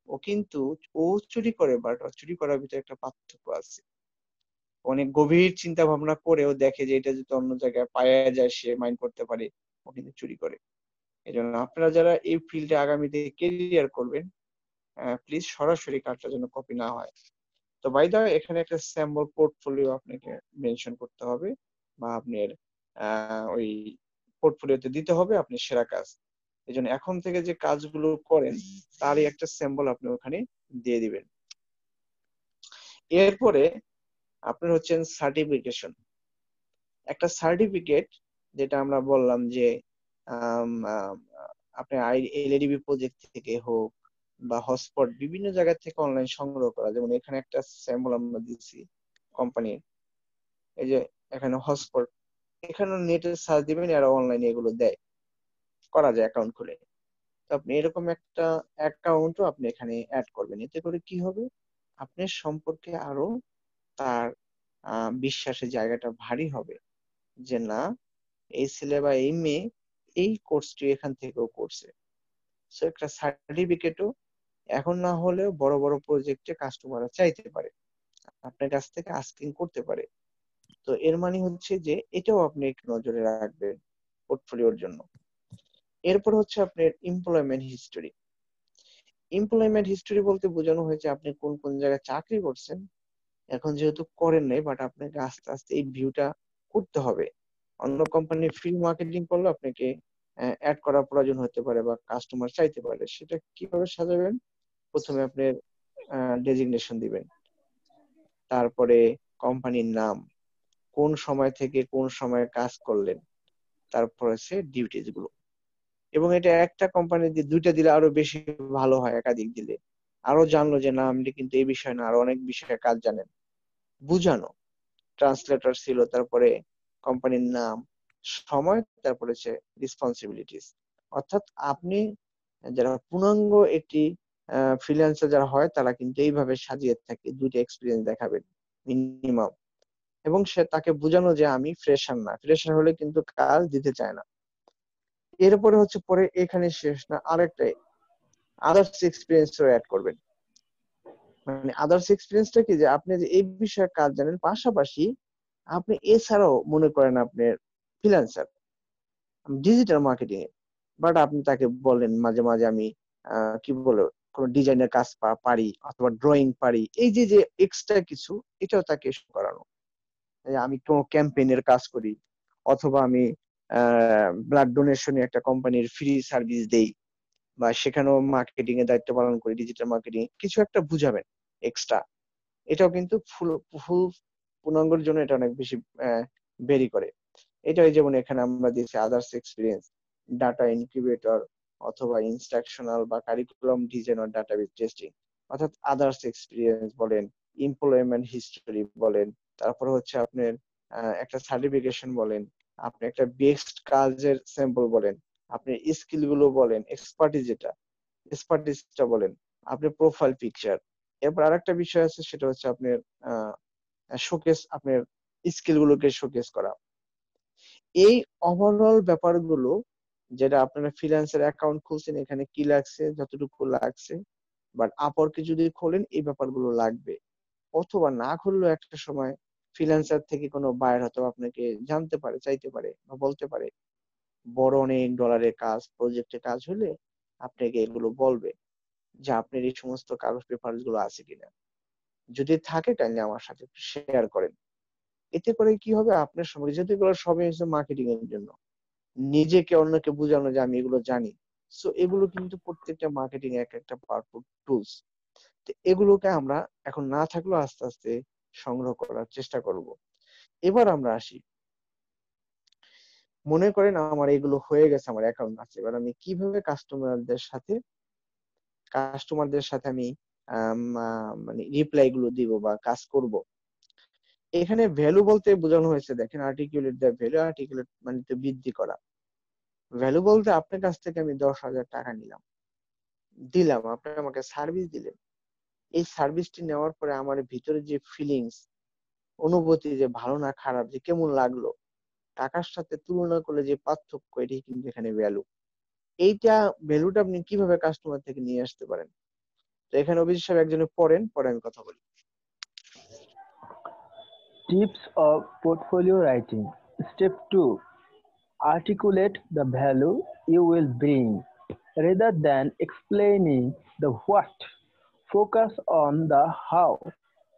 ও কিন্তু ও চুরি করে, বাট ও চুরি করার ভিতরে একটা পার্থক্য আছে। অনেক গভীর চিন্তা ভাবনা করেও দেখে যে এটা যদি অন্য জায়গায় পাওয়া যায়, সে মাইন্ড করতে পারে, ও কিন্তু চুরি করে। এই জন্য আপনারা যারা এই ফিল্ডে আগামীতে কেরিয়ার করবেন, প্লিজ সরাসরি কাজটা যেন কপি না হয়। তো বাই দা এখানে একটা স্যাম্পল পোর্টফোলিও আপনাকে মেনশন করতে হবে, বা আপনার ওই পোর্টফোলিওতে দিতে হবে আপনি সেরা কাজ। এই জন্য এখন থেকে যে কাজগুলো করেন, তারই একটা স্যাম্পল আপনি ওখানে দিয়ে দিবেন। এরপরে আপনার হচ্ছেন সার্টিফিকেশন। একটা সার্টিফিকেট, যেটা আমরা বললাম যে আম, আম, আপনি এলএডিবি প্রজেক্ট থেকে হোক বা হটস্পট, বিভিন্ন জায়গা থেকে অনলাইন সংগ্রহ করা। যেমন এখানে একটা স্যাম্পল আমরা দিচ্ছি কোম্পানির, এই যে এখানে হটস্পট, এখানে নেটে সার্চ দিবেন, এরা অনলাইনে এগুলো দেয়, করা যায় অ্যাকাউন্ট খুলে। তো আপনি এরকম একটা অ্যাকাউন্টও আপনি এখানে অ্যাড করবেন। এতে করে কি হবে, আপনার সম্পর্কে আরো তার বিশ্বাসের জায়গাটা ভারী হবে, যে না, এই ছেলে বা এই মেয়ে এই কোর্সটি এখান থেকেও করছে। সো একটা সার্টিফিকেটও এখন না হলেও বড় বড় প্রজেক্টে কাস্টমাররা চাইতে পারে, আপনার কাছ থেকে আস্কিং করতে পারে। তো এর মানে হচ্ছে যে এটাও আপনি একটু নজরে রাখবেন পোর্টফোলিওর জন্য। এরপর হচ্ছে আপনার এমপ্লয়মেন্ট হিস্টোরি। এমপ্লয়মেন্ট হিস্টোরি বলতে বোঝানো হয়েছে আপনি কোন কোন জায়গায় চাকরি করছেন। এখন যেহেতু করেন নাই, বাট আপনাকে আস্তে আস্তে এই ভিউটা করতে হবে। অন্য কোম্পানি ফ্রি মার্কেটিং করলে আপনাকে অ্যাড করার প্রয়োজন হতে পারে বা কাস্টমার চাইতে পারে, সেটা কিভাবে সাজাবেন, প্রথমে আপনার ডেজিগনেশন দিবেন, তারপরে কোম্পানির নাম, কোন সময় থেকে কোন সময় কাজ করলেন, তারপর হচ্ছে ডিউটিজ গুলো। এবং এটা একটা কোম্পানি দিয়ে দুইটা দিলে আরো বেশি ভালো হয়, একাধিক দিলে আরো জানলো যে না আপনি কিন্তু এই বিষয় না আরো অনেক বিষয়ে কাজ জানেন, বুঝানো। ট্রান্সলেটর ছিল, তারপরে কোম্পানির নাম, সময়, তারপরে হচ্ছে রেসপন্সিবিলিটিস। অর্থাৎ আপনি যারা পূর্ণাঙ্গ একটি ফ্রিল্যান্সার যারা হয় তারা কিন্তু এইভাবে সাজিয়ে থাকে, দুইটা এক্সপিরিয়েন্স দেখাবেন মিনিমাম। এবং সে তাকে বোঝানো যে আমি ফ্রেশার না, ফ্রেশার হলে কিন্তু কাজ দিতে চায় না। এরপরে হচ্ছে পরে এখানে শেষ না, আরেকটা আদার্স এক্সপিরিয়েন্সও অ্যাড করবেন। মানে আদার্স এক্সপিরিয়েন্সটা কি, যে আপনি যে এই বিষয়ে কাজ জানেন, পাশাপাশি আপনি এছাড়াও মনে করেন আপনি freelancer digital marketing A, but আপনি তাকে বলেন মাঝে মাঝে আমি কি বলে কোন ডিজাইনের কাজ পারি অথবা ড্রয়িং পারি, এই যে যে এক্সট্রা কিছু, এটাও তাকে শো করানো। আমি কোন ক্যাম্পেইনের কাজ করি, অথবা আমি ব্লাড ডোনেশনে একটা কোম্পানির ফ্রি সার্ভিস দেই, বা সেখানেও মার্কেটিং এর দায়িত্ব পালন করি, ডিজিটাল মার্কেটিং কিছু একটা বুঝাবেন এক্সট্রা। এটাও কিন্তু ফুল ফুল পূর্ণাঙ্গের জন্য এটা অনেক বেশি ভেরি করে। এটাই যেমন এখানে আমরা দিয়েছি আদার্স এক্সপিরিয়েন্স, ডাটা ইনকিউবেটর, অথবা ইনস্ট্রাকশনাল বা curriculum design or database testing. অর্থাৎ আদার্স এক্সপিরিয়েন্স বলেন, এমপ্লয়মেন্ট হিস্টরি বলেন, তারপরে হচ্ছে আপনার একটা সার্টিফিকেশন বলেন, আপনি একটা বেস্ট কাজের স্যাম্পল বলেন, আপনি স্কিল গুলো বলেন, এক্সপার্টিসটা বলেন, আপনি প্রোফাইল পিকচার। এরপর আরেকটা বিষয় আছে, সেটা হচ্ছে আপনার শোকেস, আপনার স্কিল গুলোকে শোকেস করা। এই ওভারঅল ব্যাপারগুলো, যেটা আপনারা ফ্রিল্যান্সার অ্যাকাউন্ট খুলছেন এখানে কি লাগছে, যতটুকু লাগছে, বাট আপওয়ার্কে যদি খোলেন এই ব্যাপারগুলো লাগবে। অথবা না খুললেও একটা সময় ফ্রিল্যান্সার থেকে কোনো বায়ার হয়তো আপনাকে জানতে পারে, চাইতে পারে বা বলতে পারে, বড় অনেক ডলারের কাজ, প্রজেক্টে কাজ হলে আপনাকে এগুলো বলবে যে আপনার এই সমস্ত কাগজ পেপার গুলো আছে কিনা, যদি থাকে কাইন্ডলি আমার সাথে একটু শেয়ার করেন। এতে করে কি হবে, আপনার সময়, যেহেতু এগুলো সবই হচ্ছে মার্কেটিং এর জন্য, নিজেকে অন্যকে বোঝানো যে আমি এগুলো জানি, সো এগুলো কিন্তু প্রত্যেকটা মার্কেটিং এক একটা পাওয়ারফুল টুলস। তো এগুলোকে আমরা এখন না থাকলেও আস্তে আস্তে সংগ্রহ করার চেষ্টা করব। এবার আমরা আসি, মনে করেন আমার এগুলো হয়ে গেছে, আমার অ্যাকাউন্ট আছে, এবার আমি কিভাবে কাস্টমারদের সাথে আমি মানে রিপ্লাই গুলো দিব বা কাজ করব। এখানে ভ্যালু বলতে বোঝানো হয়েছে, দেখেন আর্টিকুলেট দ্য ভ্যালু, আর্টিকুলেট মানে তো বৃদ্ধি করা। ভ্যালু বলতে আপনার কাছ থেকে আমি 10,000 টাকা দিলাম, আপনি আমাকে সার্ভিস দিলেন, এই সার্ভিসটি নেওয়ার পরে আমার ভিতরে যে ফিলিংস, অনুভূতি, যে ভালো না খারাপ, যে কেমন লাগলো, টাকার সাথে তুলনা করলে যে পার্থক্য, এটাই কিন্তু এখানে ভ্যালু। এইটা ভ্যালুটা আপনি কিভাবে কাস্টমার থেকে নিয়ে আসতে পারেন, তো এখানে অভিজিৎ সাহেব একজনে পড়েন, পরে আমি কথা বলি। Tips of portfolio writing. Step 2. Articulate the value you will bring. Rather than explaining the what, focus on the how.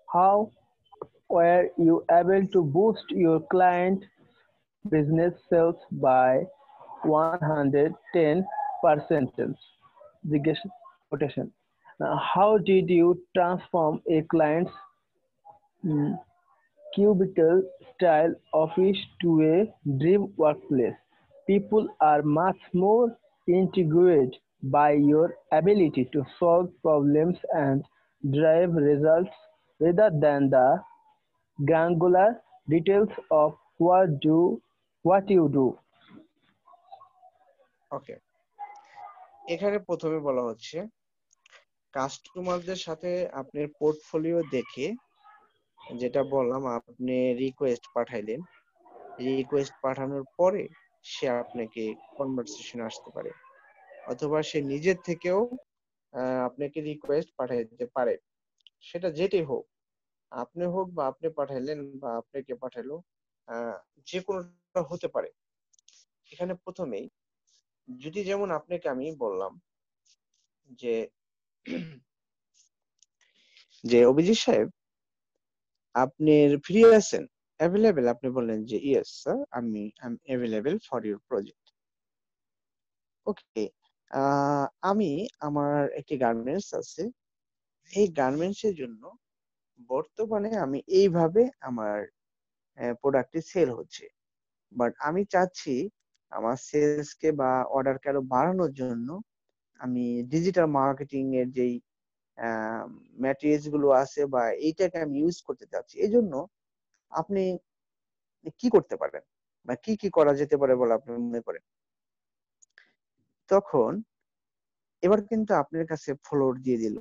How were you able to boost your client business sales by 110%? Quotation. How did you transform a client's mm, cubicle-style office to a dream workplace? People are much more intrigued by your ability to solve problems and drive results rather than the granular details of what you do. ওকে, এখানে প্রথমে বলা হচ্ছে কাস্টমারদের সাথে আপনার পোর্টফোলিও দেখে, যেটা বললাম আপনি রিকোয়েস্ট পাঠাইলেন, রিকোয়েস্ট পাঠানোর পরে সে আপনাকে কনভারসেশন আসতে পারে, অথবা সে নিজের থেকেও আপনাকে রিকোয়েস্ট পাঠাইতে পারে, সেটা যেটাই হোক, আপনি হোক বা আপনি পাঠাইলেন বা আপনাকে পাঠাইলো, আহ যে কোনোটা হতে পারে। এখানে প্রথমেই যদি যেমন আপনাকে আমি বললাম যে যে অভিজিৎ সাহেব আপনি ফ্রি আছেন, অ্যাভেলেবেল, আপনি বললেন যে ইয়েস স্যার, আমি অ্যাভেলেবেল ফর ইউর প্রজেক্ট। ওকে, আমি আমার একটি গার্মেন্টস আছে, এই গার্মেন্টস এর জন্য বর্তমানে আমি এইভাবে আমার প্রোডাক্টটি সেল হচ্ছে, বাট আমি চাচ্ছি আমার সেলস কে বা অর্ডারকে আরো বাড়ানোর জন্য আমি ডিজিটাল মার্কেটিং এর যেই ম্যাটেরিয়ালস গুলো আছে বা এইটাকে আমি ইউজ করতে চাচ্ছি। এই জন্য আপনি কি করতে পারেন বা কি কি করা যেতে পারে বলে আপনি মনে করেন? তখন এবার কিন্তু আপনার কাছে ফ্লোর দিয়ে দিল,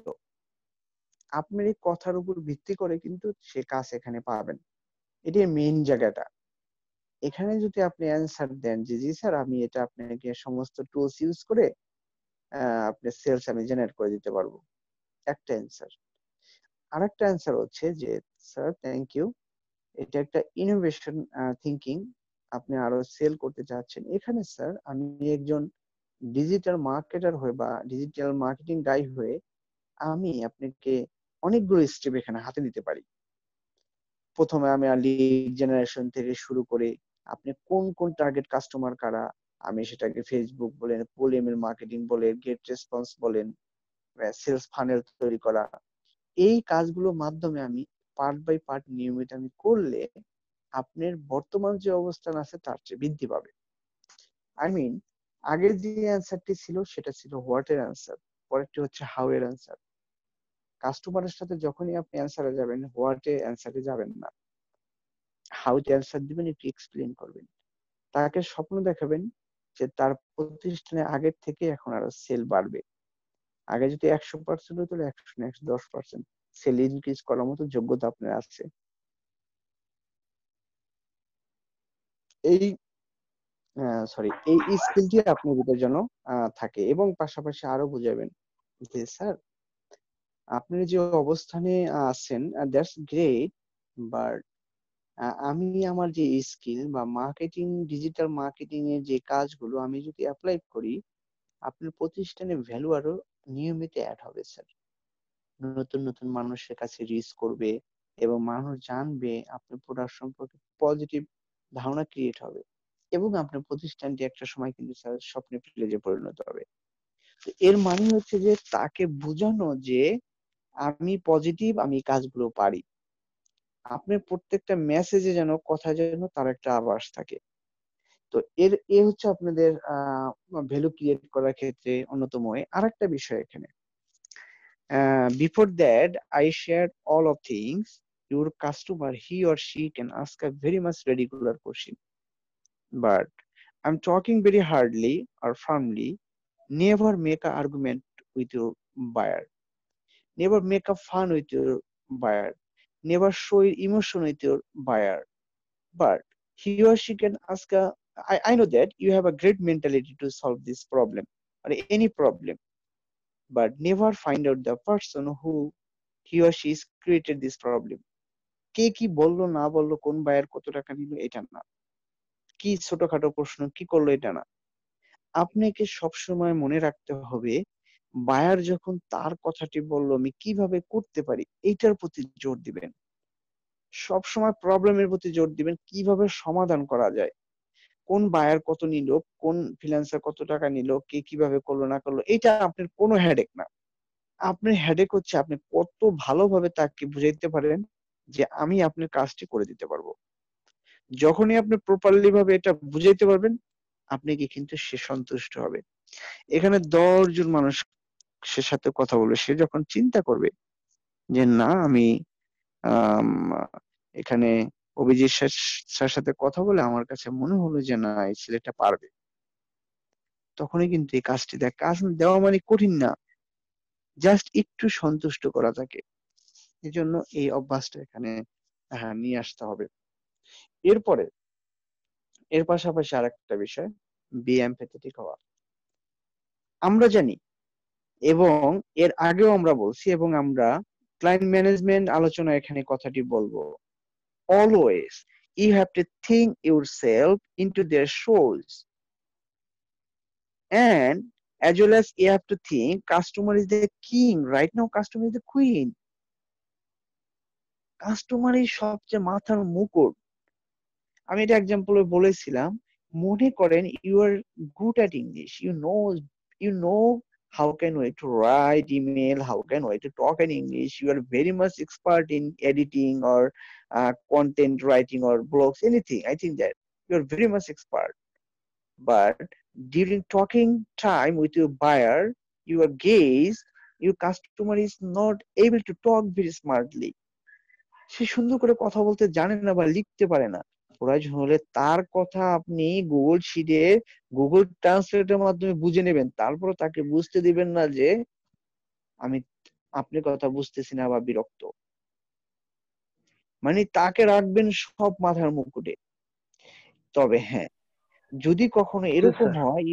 আপনার এই কথার উপর ভিত্তি করে কিন্তু সে কাজ এখানে পাবেন। এটাই মেইন জায়গাটা। এখানে যদি আপনি অ্যান্সার দেন যে জি স্যার, আমি এটা আপনাকে সমস্ত টুলস ইউজ করে আপনার সেলস আমি জেনারেট করে দিতে পারবো, একটা অ্যান্সার। আরেকটা অ্যান্সার হচ্ছে যে স্যার থ্যাংক ইউ, এটা একটা ইনোভেশন থিংকিং, আপনি আরো সেল করতে চাচ্ছেন। এখানে স্যার আমি একজন ডিজিটাল মার্কেটার হয়ে বা ডিজিটাল মার্কেটিং গাই হয়ে আমি আপনাকে অনেকগুলো স্টেপ এখানে হাতে নিতে পারি। প্রথমে আমি লিড জেনারেশন থেকে শুরু করে আপনি কোন কোন টার্গেট কাস্টমার কারা, আমি সেটাকে ফেসবুক বলেন, পুল ইমেল মার্কেটিং বলেন, গেট রেসপন্স বলেন, সেলস ফানেল তৈরি করা, এই কাজগুলোর মাধ্যমে আমি পার্ট বাই পার্ট নিয়মিত আমি করলে আপনার বর্তমান যে অবস্থান আছে তার চেয়ে বৃদ্ধি পাবে। আই মিন, আগের যে অ্যান্সারটি ছিল সেটা ছিল হোয়াট এর অ্যান্সার, পরেরটি হচ্ছে হাউ এর অ্যান্সার। কাস্টমারের সাথে যখনই আপনি অ্যান্সারে যাবেন, হোয়াট এ অ্যান্সারে যাবেন না, হাউ তে অ্যান্সার দিবেন, একটু এক্সপ্লেন করবেন, তাকে স্বপ্ন দেখাবেন যে তার প্রতিষ্ঠানে আগের থেকে এখন আরো সেল বাড়বে। আগে যদি 100% হতো, 100 না 110% সেল ইনক্রিজ করার মতো যোগ্যতা আপনার আছে। এই এই স্কিলটি আপনার ভিতর যেন থাকে, এবং পাশাপাশি আরো বুঝাবেন যে স্যার আপনি যে অবস্থানে আছেন দ্যাটস গ্রেট, বাট আমি আমার যে স্কিল বা মার্কেটিং, ডিজিটাল মার্কেটিং এর যে কাজগুলো আমি যদি অ্যাপ্লাই করি, আপনার প্রতিষ্ঠানে ভ্যালু আরো নিয়মিত অ্যাড হবে স্যার। নতুন নতুন মানুষের কাছে রিচ করবে এবং মানুষ জানবে আপনার প্রোডাক্ট সম্পর্কে, পজিটিভ ধারণা ক্রিয়েট হবে এবং আপনার প্রতিষ্ঠানটি একটা সময় কিন্তু স্যার স্বপ্নে ভিলেজে পরিণত হবে। তো এর মানে হচ্ছে যে তাকে বোঝানো যে আমি পজিটিভ, আমি কাজগুলো পারি। আপনার প্রত্যেকটা মেসেজে যেন, কথা যেন তার একটা আভাস থাকে। তো এ হচ্ছে আপনাদের ভ্যালু ক্রিয়েট করার ক্ষেত্রে অন্যতম way। আরেকটা বিষয় এখানে, before that I shared all of things, your customer, he or she can ask a very much ridiculous question, but I'm talking very hardly or firmly. Never make an argument with your buyer, never make a fun with your buyer, never show your emotion with your buyer, but he or she can ask a, I know that you have a great mentality to solve this problem or any problem, but never find out the person who he or she is created this problem. কে কি বললো না বললো, কোন বায়ার কত টাকা নিল, এটা না, কি ছোটখাটো প্রশ্ন কি করলো, এটা না। আপনাকে সবসময় মনে রাখতে হবে বায়ার যখন তার কথাটি বললো আমি কিভাবে করতে পারি, এইটার প্রতি জোর দিবেন। সবসময় প্রবলেমের প্রতি জোর দিবেন, কিভাবে সমাধান করা যায়। কোন বায়ার কত নিল, কোন ফ্রিল্যান্সার কত টাকা নিল, কে কিভাবে করলো না করলো, এটা আপনার কোনো হেডেক না। আপনার হেডেক হচ্ছে আপনি কত ভালোভাবে তাকে বুঝাইতে পারেন যে আমি আপনার কাজটি করে দিতে পারবো। যখনই আপনি প্রপারলি ভাবে এটা বুঝাইতে পারবেন, আপনাকে কিন্তু সে সন্তুষ্ট হবে। এখানে 10 জন মানুষ সে সাথে কথা বলবে, সে যখন চিন্তা করবে যে না আমি আম, এখানে অভিজিৎ স্যার সাথে কথা বলে আমার কাছে মনে হলো যে না এই ছেলেটা পারবে, তখনই কিন্তু এই কাজটি দেয়। কাজ দেওয়া মানে কঠিন না, জাস্ট একটু সন্তুষ্ট করা থাকে। এজন্য এই অভ্যাসটা এখানে নিয়ে আসতে হবে। এরপরে এর পাশাপাশি আরেকটা বিষয়, বি এমপ্যাথেটিক হওয়া। আমরা জানি এবং এর আগেও আমরা বলছি এবং আমরা ক্লায়েন্ট ম্যানেজমেন্ট আলোচনা এখানে কথাটি বলবো, always you have to think yourself into their shoes, and as well as you have to think customer is the king right now, customer is the queen, কাস্টমারই সবচেয়ে মাথার মুকুট। আমি এটা এক্সাম্পলে বলেছিলাম, মনে করেন you are good at English, you know how can we to write email, how can we to talk in English. You are very much expert in editing or content writing or blogs, anything. I think that you are very much expert. But during talking time with your buyer, your gaze, your customer is not able to talk very smartly. সে সুন্দর করে কথা বলতে জানে না বা লিখতে পারে না। প্রয়োজন হলে তার কথা আপনি গুগল শিটে গুগল ট্রান্সলেটের মাধ্যমে বুঝে নেবেন, তারপর তাকে বুঝতে দিবেন না যে আমি আপনার কথা বুঝতেছি না বা বিরক্ত। মানে তাকে রাখবেন সব মাথার মুকুটে। তবে হ্যাঁ, যদি কখনো Yes, এরকম sir. হয়,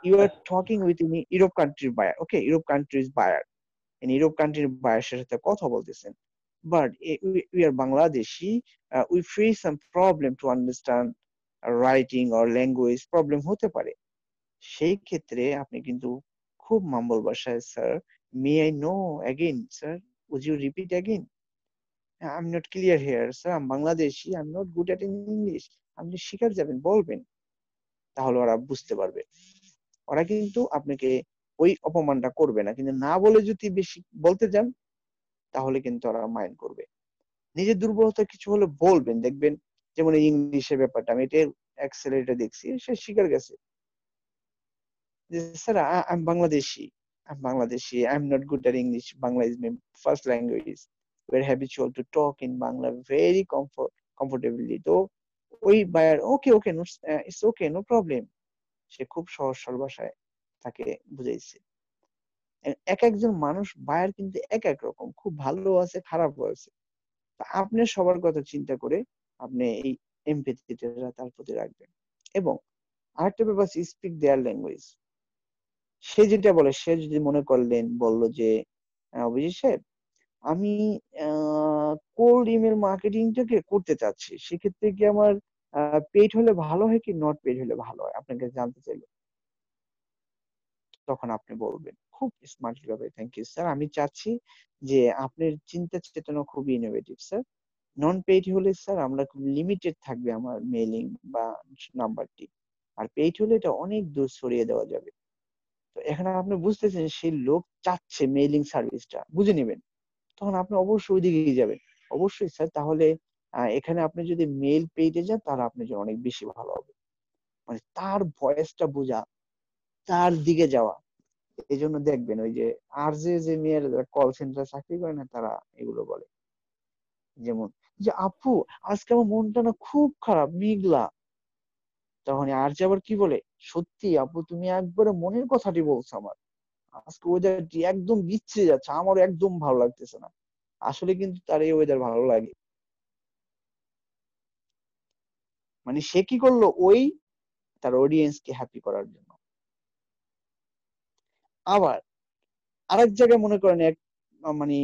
you are talking with Europe কান্ট্রির buyer, okay, Europe countries buyer, Europe কান্ট্রির বায়ার সাথে কথা বলতেছেন, but we are Bangladeshi, we face some problem to understand writing or language problem হতে পারে। সেই ক্ষেত্রে আপনি কিন্তু খুব মাম্বল ভাষায়, sir, may I know again sir, would you repeat again? I'm not clear here sir, I'm Bangladeshi, I'm not good at English। আপনি শিখার যাবেন, বলবেন, তাহলে ওরা বুঝতে পারবে। ওরা কিন্তু আপনাকে ওই অপমানটা করবে না, কিন্তু না বলে যদি বেশি বলতে যান তাহলে কিন্তু ওরা মাইন্ড করবে। নিজের দুর্বলতা কিছু হলে বলবেন, দেখবেন, যেমন এই ইংলিশের ব্যাপারটা আমি এটা এক্সেলেটে দেখছি, সে শিকার গেছে যে sir I am Bangladeshi, I am not good at English, Bangla is my first language, we are habitual to talk in Bangla very comfortably. তো ওই buyer okay okay it's okay no problem, সে খুব সহজ সরল ভাষায় তাকে বুঝাইছে। এক একজন মানুষ বায়ার কিন্তু এক এক রকম, খুব ভালো আছে, খারাপও আছে। আপনি সবার কথা চিন্তা করে আপনি এই এমপ্যাথিটা তার প্রতি রাখবেন। এবং আরেকটা ব্যাপার, স্পিক দেয়ার ল্যাঙ্গুয়েজ। সে যেটা বলে, সে যদি মনে করলেন বলল যে অভিজিৎ সাহেব, আমি কোল্ড ইমেল মার্কেটিংটাকে করতে চাচ্ছি, সেক্ষেত্রে কি আমার পেইড হলে ভালো হয় কি নট পেইড হলে ভালো হয়, আপনাকে জানতে চাইলো। তখন আপনি বলবেন খুব স্মার্টলি ভাবে, থ্যাংক ইউ স্যার, আমি চাচ্ছি যে আপনার চিন্তা চেতনা খুবই ইনোভেটিভ স্যার। নন পেইড হলে স্যার আমরা খুব লিমিটেড থাকবে আমার মেইলিং বা নাম্বারটি, আর পেইড হলে এটা অনেক দূর ছড়িয়ে দেওয়া যাবে। তো এখানে আপনি বুঝতেছেন সেই লোক চাচ্ছে মেইলিং সার্ভিসটা, বুঝে নেবেন, তখন আপনি অবশ্যই ওইদিকেই যাবেন। অবশ্যই স্যার, তাহলে এখানে আপনি যদি মেইল পেইডে যান তাহলে আপনার জন্য অনেক বেশি ভালো হবে। মানে তার ভয়েসটা বোঝা, তার দিকে যাওয়া। এই জন্য দেখবেন ওই যে আর যে মেয়ের কল সেন্টার চাকরি করে না, তারা এগুলো বলে, যেমন যে আপু আজকে আমার মনটা না খুব খারাপ, মেঘলা। তখন আর যে আবার কি বলে, সত্যি আপু তুমি একবারে মনের কথাটি বলছো আমার, আজকে ওয়েদারটি একদম বিচ্ছিরি যাচ্ছে, আমার একদম ভালো লাগতেছে না। আসলে কিন্তু তার এই ওয়েদার ভালো লাগে। মানে সে কি করলো, ওই তার অডিয়েন্স কে হ্যাপি করার জন্য। আবার আরেক জায়গায় মনে করেন এক মানে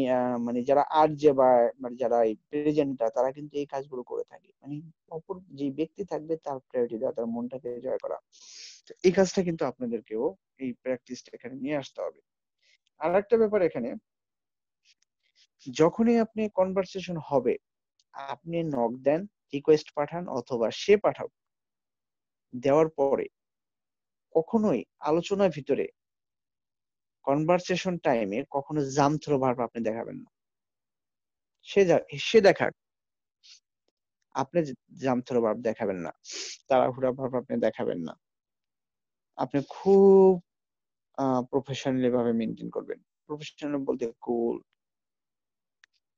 মানে যারা আরজে বা মানে যারা প্রেজেন্টার, তারা কিন্তু এই কাজগুলো করে থাকে, মানে অপর যে ব্যক্তি থাকবে তার প্রায়োরিটি দেওয়া, তার মনটাকে জয় করা। তো এই কাজটা কিন্তু আপনাদেরকেও এই প্র্যাকটিসটা এখানে নিয়ে আসতে হবে। আর একটা ব্যাপার এখানে, যখনই আপনি কনভারসেশন হবে, আপনি নক দেন, রিকোয়েস্ট পাঠান অথবা সে পাঠাও, দেওয়ার পরে কখনোই আলোচনার ভিতরে কনভারসেশন টাইমে কখনো জামথ্রো ভার্ব আপনি দেখাবেন না। সে দেখাক, আপনি জামথ্রো ভার্ব দেখাবেন না, তাড়াহুড়া ভাব আপনি দেখাবেন না। আপনি খুব প্রফেশনালি ভাবে মেনটেন করবেন। প্রফেশনাল বলতে কুল,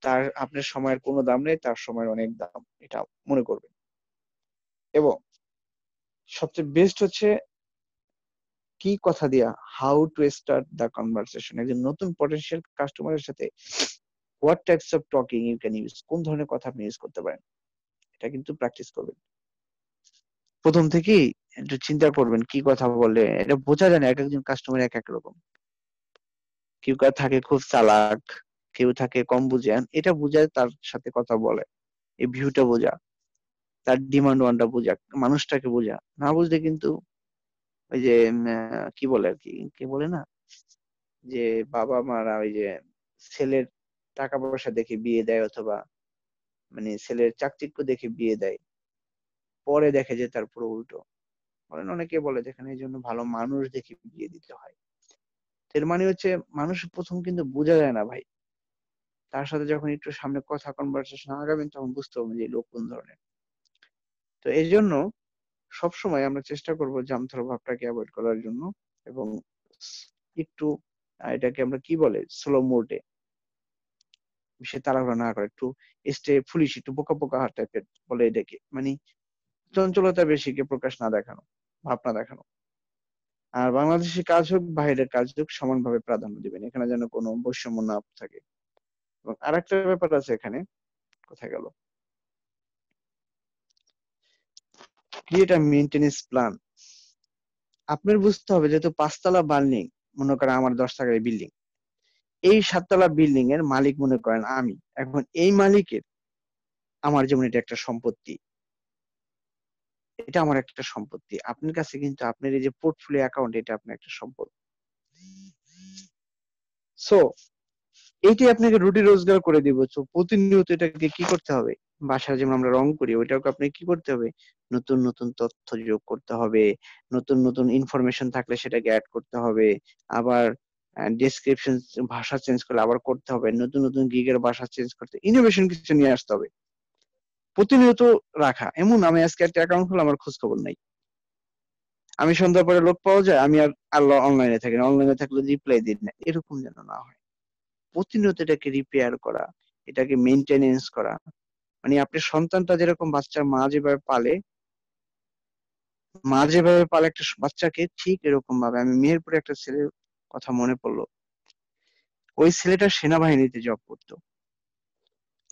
তার আপনার সময়ের কোনো দাম নেই, তার সময়ের অনেক দাম, এটা মনে করবেন। এবং সবচেয়ে বেস্ট হচ্ছে কি কথা দিয়া, how to start the conversation. একজন নতুন পটেনশিয়াল কাস্টমারের সাথে what types of talking you can use, কোন ধরনের কথা আপনি ইউজ করতে পারেন, এটা কিন্তু প্র্যাকটিস করবেন। প্রথম থেকেই একটু চিন্তা করবেন কি কথা বলে, এটা বোঝা যায় না, এক একজন কাস্টমার এক এক রকম। কেউ থাকে খুব চালাক, কেউ থাকে কম বুঝেন, এটা বুঝায় তার সাথে কথা বলে, এই ভিউটা বোঝা, তার ডিমান্ড ওয়ানটা বোঝা, মানুষটাকে বোঝা। না বুঝলে কিন্তু ওই যে কি বলে আর কি, কে বলে না যে বাবা মারা ওই যে ছেলের টাকা পয়সা দেখে বিয়ে দেয়, অথবা মানে ছেলের চাকচিক্য দেখে বিয়ে দেয়, পরে দেখে যে তার পুরো উল্টো। বলেন, অনেকে বলে যেখানে এই জন্য ভালো মানুষ দেখে বিয়ে দিতে হয়। তো এর মানে হচ্ছে মানুষ প্রথম কিন্তু বোঝা যায় না ভাই, তার সাথে যখন একটু সামনে কথা কনভারসেশন আগাবেন তখন বুঝতে পারবেন যে এই লোক কোন ধরনের। তো এই জন্য সবসময় আমরা চেষ্টা করব জামথর ভাবটাকে অ্যাভয়েড করার জন্য, এবং একটু এটাকে আমরা কি বলে স্লো মোডে, সে তাড়াহুড়া না করে, একটু স্টে ফুলিশ, একটু বোকা বোকা টাইপের বলে এটাকে, মানে চঞ্চলতা বেশিকে প্রকাশ না দেখানো, ভাব না দেখানো। আর বাংলাদেশি কাজ হোক বাইরের কাজ হোক সমানভাবে প্রাধান্য দিবেন, এখানে যেন কোনো বৈষম্য না থাকে। এবং আরেকটা ব্যাপার আছে এখানে, কোথায় গেল, ক্রিয়েট আ মেইনটেনেন্স প্ল্যান। আপনার বুঝতে হবে যেহেতু 5 তলা বিল্ডিং, মনে করেন আমার 10 টাকার বিল্ডিং, এই 7 তলা বিল্ডিং এর মালিক মনে করেন আমি, এখন এই মালিকের আমার যেমন এটা একটা সম্পত্তি, এটা আমার একটা সম্পত্তি, আপনার কাছে কিন্তু আপনার এই যে পোর্টফোলিও অ্যাকাউন্ট এটা আপনার একটা সম্পদ। সো এইটাই আপনাকে রুটি রোজগার করে দিব। তো প্রতিনিয়ত এটাকে কি করতে হবে, বাসায় যেমন আমরা রং করি ওইটাকে আপনি কি করতে হবে, নতুন নতুন তথ্য যোগ করতে হবে, নতুন নতুন ইনফরমেশন থাকলে সেটাকে অ্যাড করতে হবে, আবার ডেসক্রিপশন ভাষা চেঞ্জ করলে আবার করতে হবে, নতুন নতুন গিগের ভাষা চেঞ্জ করতে, ইনোভেশন কিছু নিয়ে আসতে হবে প্রতিনিয়ত রাখা। এমন আমি আজকে একটা অ্যাকাউন্ট খুলে আমার খোঁজ খবর নাই, আমি সন্ধ্যার পরে লোক পাওয়া যায়, আমি আর আল্লাহ অনলাইনে থাকি না, অনলাইনে থাকলে রিপ্লাই দিই না, এরকম যেন না হয়। প্রতিনিয়ত এটাকে রিপেয়ার করা, এটাকে মেইনটেনেন্স করা, মানে আপনি সন্তানটা যেরকম বাচ্চার মা যেভাবে পালে একটা বাচ্চাকে, ঠিক এরকম ভাবে আমি মেহেরপুরে একটা ছেলের কথা মনে পড়লো, ওই ছেলেটা সেনাবাহিনীতে জব করতো,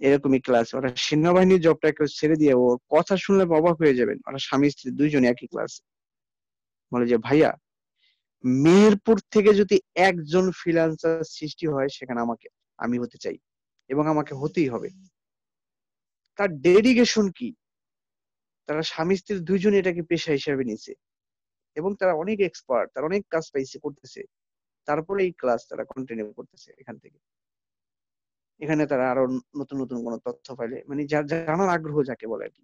এরকমই ক্লাস, ওরা সেনাবাহিনীর জবটাকে ছেড়ে দিয়ে, ওর কথা শুনলে অবাক হয়ে যাবেন, ওরা স্বামী স্ত্রী দুইজন একই ক্লাস, বলে যে ভাইয়া মেহেরপুর থেকে যদি একজন ফ্রিল্যান্সার সৃষ্টি হয় সেখানে আমি হতে চাই, এবং আমাকে হতেই হবে। তার ডেডিকেশন কি, তারা স্বামী স্ত্রী দুইজনে এটাকে পেশা হিসেবে নিয়েছে, এবং তারা অনেক এক্সপার্ট, তারা অনেক কাজ পাইছে করতেছে, তারপরে এই ক্লাস তারা কন্টিনিউ করতেছে এখান থেকে। এখানে তারা আরো নতুন নতুন কোনো তথ্য পাইলে, মানে যার জানার আগ্রহ যাকে বলে আর কি।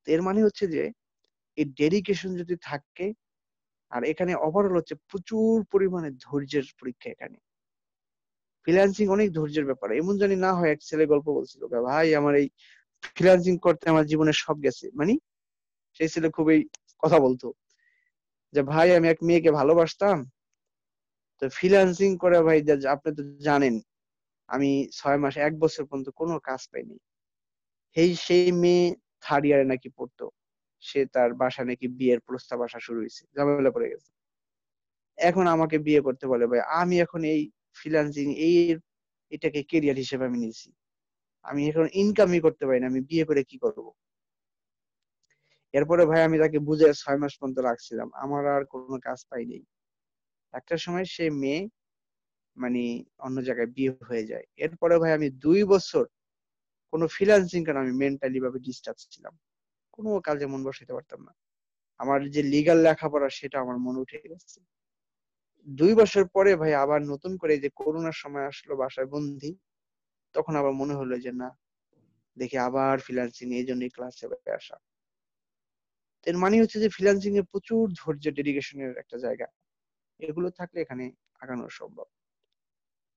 এর মানে হচ্ছে যে এই ডেডিকেশন যদি থাকে, আর এখানে ওভারঅল হচ্ছে প্রচুর পরিমাণে ধৈর্যের পরীক্ষা। এখানে ফ্রিল্যান্সিং অনেক ধৈর্যের ব্যাপার, এমন জানি না হয় এক ছেলে গল্প বলছিল, ভাই আমার এই ফ্রিল্যান্সিং করতে আমার জীবনের সব গেছে, মানে সেই ছেলে খুবই কথা বলতো যে ভাই আমি এক মেয়েকে ভালোবাসতাম, তো ফ্রিল্যান্সিং করে ভাই আপনি তো জানেন আমি 6 মাস 1 বছর পর্যন্ত কোনো কাজ পাইনি। সেই মেয়ে 3rd ইয়ারে নাকি পড়তো, সে তার বাসা নাকি বিয়ের প্রস্তাব আসা শুরু হয়েছে, ঝামেলা পড়ে গেছে, এখন আমাকে বিয়ে করতে বলে। ভাই আমি এখন এই ফ্রিল্যান্সিং এটাকে কেরিয়ার হিসেবে আমি নিয়েছি, আমি এখন ইনকামই করতে পারি না, আমি বিয়ে করে কি করব। এরপরে ভাই আমি তাকে বুঝে 6 মাস পর্যন্ত রাখছিলাম, আমার আর কোনো কাজ পাইনি। একটা সময় সে মেয়ে মানে অন্য জায়গায় বিয়ে হয়ে যায়। এরপরে ভাই আমি 2 বছর কোনো ফ্রিল্যান্সিং কারণ আমি মেন্টালি ভাবে ডিস্টার্ব ছিলাম, কোনো কাজে মন বসাতে পারতাম না, আমার যে লিগ্যাল লেখাপড়া সেটা আমার মনে উঠে গেছে। 2 বছর পরে ভাই আবার নতুন করে যে করোনার সময় আসলো বাসায় বন্দি, তখন আবার মনে হলো যে না, দেখি আবার ফ্রিল্যান্সিং, এই জন্যই ক্লাসে আসা। এর মানে হচ্ছে যে ফ্রিল্যান্সিং এ প্রচুর ধৈর্য, ডেডিকেশনের একটা জায়গা, এগুলো থাকলে এখানে আগানো সম্ভব।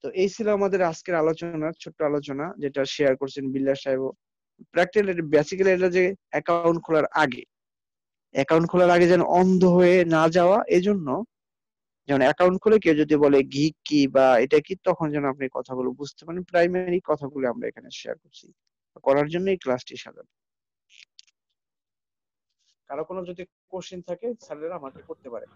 তো এই ছিল আমাদের আজকের আলোচনার ছোট্ট আলোচনা, যেটা শেয়ার করছেন বিল্লাহ সাহেব। প্র্যাকটিক্যালি বেসিক্যালি এটা যে অ্যাকাউন্ট খোলার আগে যেন অন্ধ হয়ে না যাওয়া, এজন্য যেমন অ্যাকাউন্ট খুলে কেউ যদি বলে গিগ কি বা এটা কি, তখন যেন আপনি কথাগুলো বুঝতে পারেন, প্রাইমারি কথাগুলো আমরা এখানে শেয়ার করছি, করার জন্য এই ক্লাসটি সাজানো। কারো কোনো যদি কোশ্চেন থাকে স্যারেরা আমাকে করতে পারে।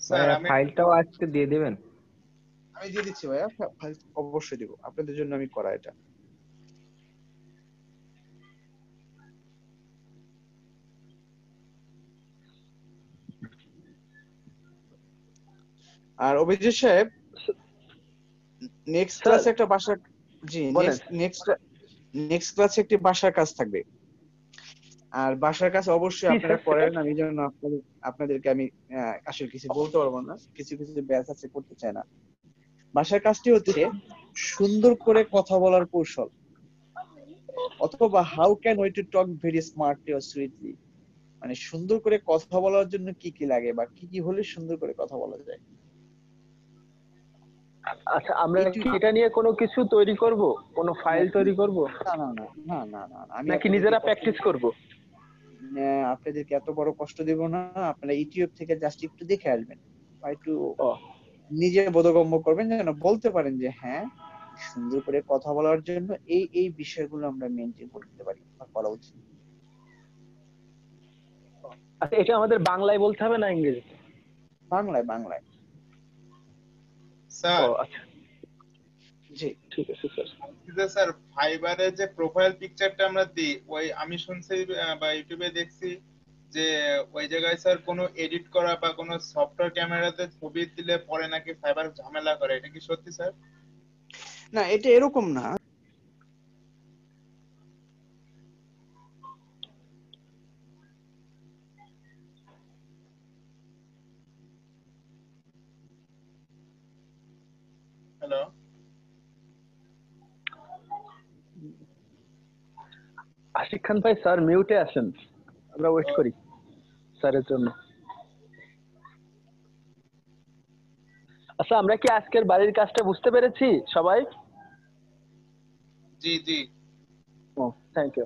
স্যার ভাইয়া আমি ফাইলটাও আজকে দিয়ে দিবেন? আমি দিয়ে দিচ্ছি ভাইয়া, ফাইল অবশ্যই দিব, আপনাদের জন্য আমি করা এটা। আর অভিজিৎ সাহেব নেক্সট স্যার ক্লাসে একটা বাসা, জি বলেন। নেক্সট ক্লাসে একটি বাসার কাজ থাকবে, আর বাসার কাজ অবশ্যই কি আপনারা স্যার সেটা? করেন, আমি যেন আপনাদেরকে আমি আসলে কিছু বলতে পারবো না, কিছু কিছু ব্যাচ আছে করতে চায় না। বাসার কাজটি হচ্ছে সুন্দর করে কথা বলার কৌশল, অথবা how can we to talk very smartly or sweetly. মানে সুন্দর করে কথা বলার জন্য কি কি লাগে বা কি কি হলে সুন্দর করে কথা বলা যায়? আচ্ছা, আমরা একটু কি এটা নিয়ে কোনো কিছু তৈরি করব, কোনো ফাইল তৈরি করব, না না না না না না না, আমি নাকি আপনাদেরকে নিজেরা কষ্ট প্র্যাকটিস করব? আপনাদেরকে এত বড় কষ্ট দেব না। আপনারা ইউটিউব থেকে জাস্ট একটু দেখে আসবেন বা একটু ও নিজে বোধগম্য করবেন, যেন বলতে পারেন যে হ্যাঁ, সুন্দর করে কথা বলার জন্য এই এই বিষয়গুলো আমরা মেনটেন করতে পারি বা করা উচিত। আচ্ছা, এটা আমাদের বাংলায় বলতে হবে না ইংরেজিতে? বাংলায় বাংলায়। স্যার ও আচ্ছা, জি। ঠিক আছে স্যার। স্যার ফাইবারে যে প্রোফাইল পিকচারটা আমরা দিই, ওই আমি শুনছি বা ইউটিউবে দেখছি যে ওই জায়গায় স্যার কোনো এডিট করা বা কোনো সফটওয়্যার ক্যামেরাতে ছবি দিলে পরে নাকি ফাইবার ঝামেলা করে, এটা কি সত্যি স্যার? না, এটা এরকম না। হ্যালো আশিক খান ভাই, স্যার মিউটে আছেন, আমরা ওয়েট করি স্যারের জন্য। আচ্ছা, আমরা কি আজকের বাড়ির কাজটা বুঝতে পেরেছি সবাই? জি জি। ও থ্যাংক ইউ।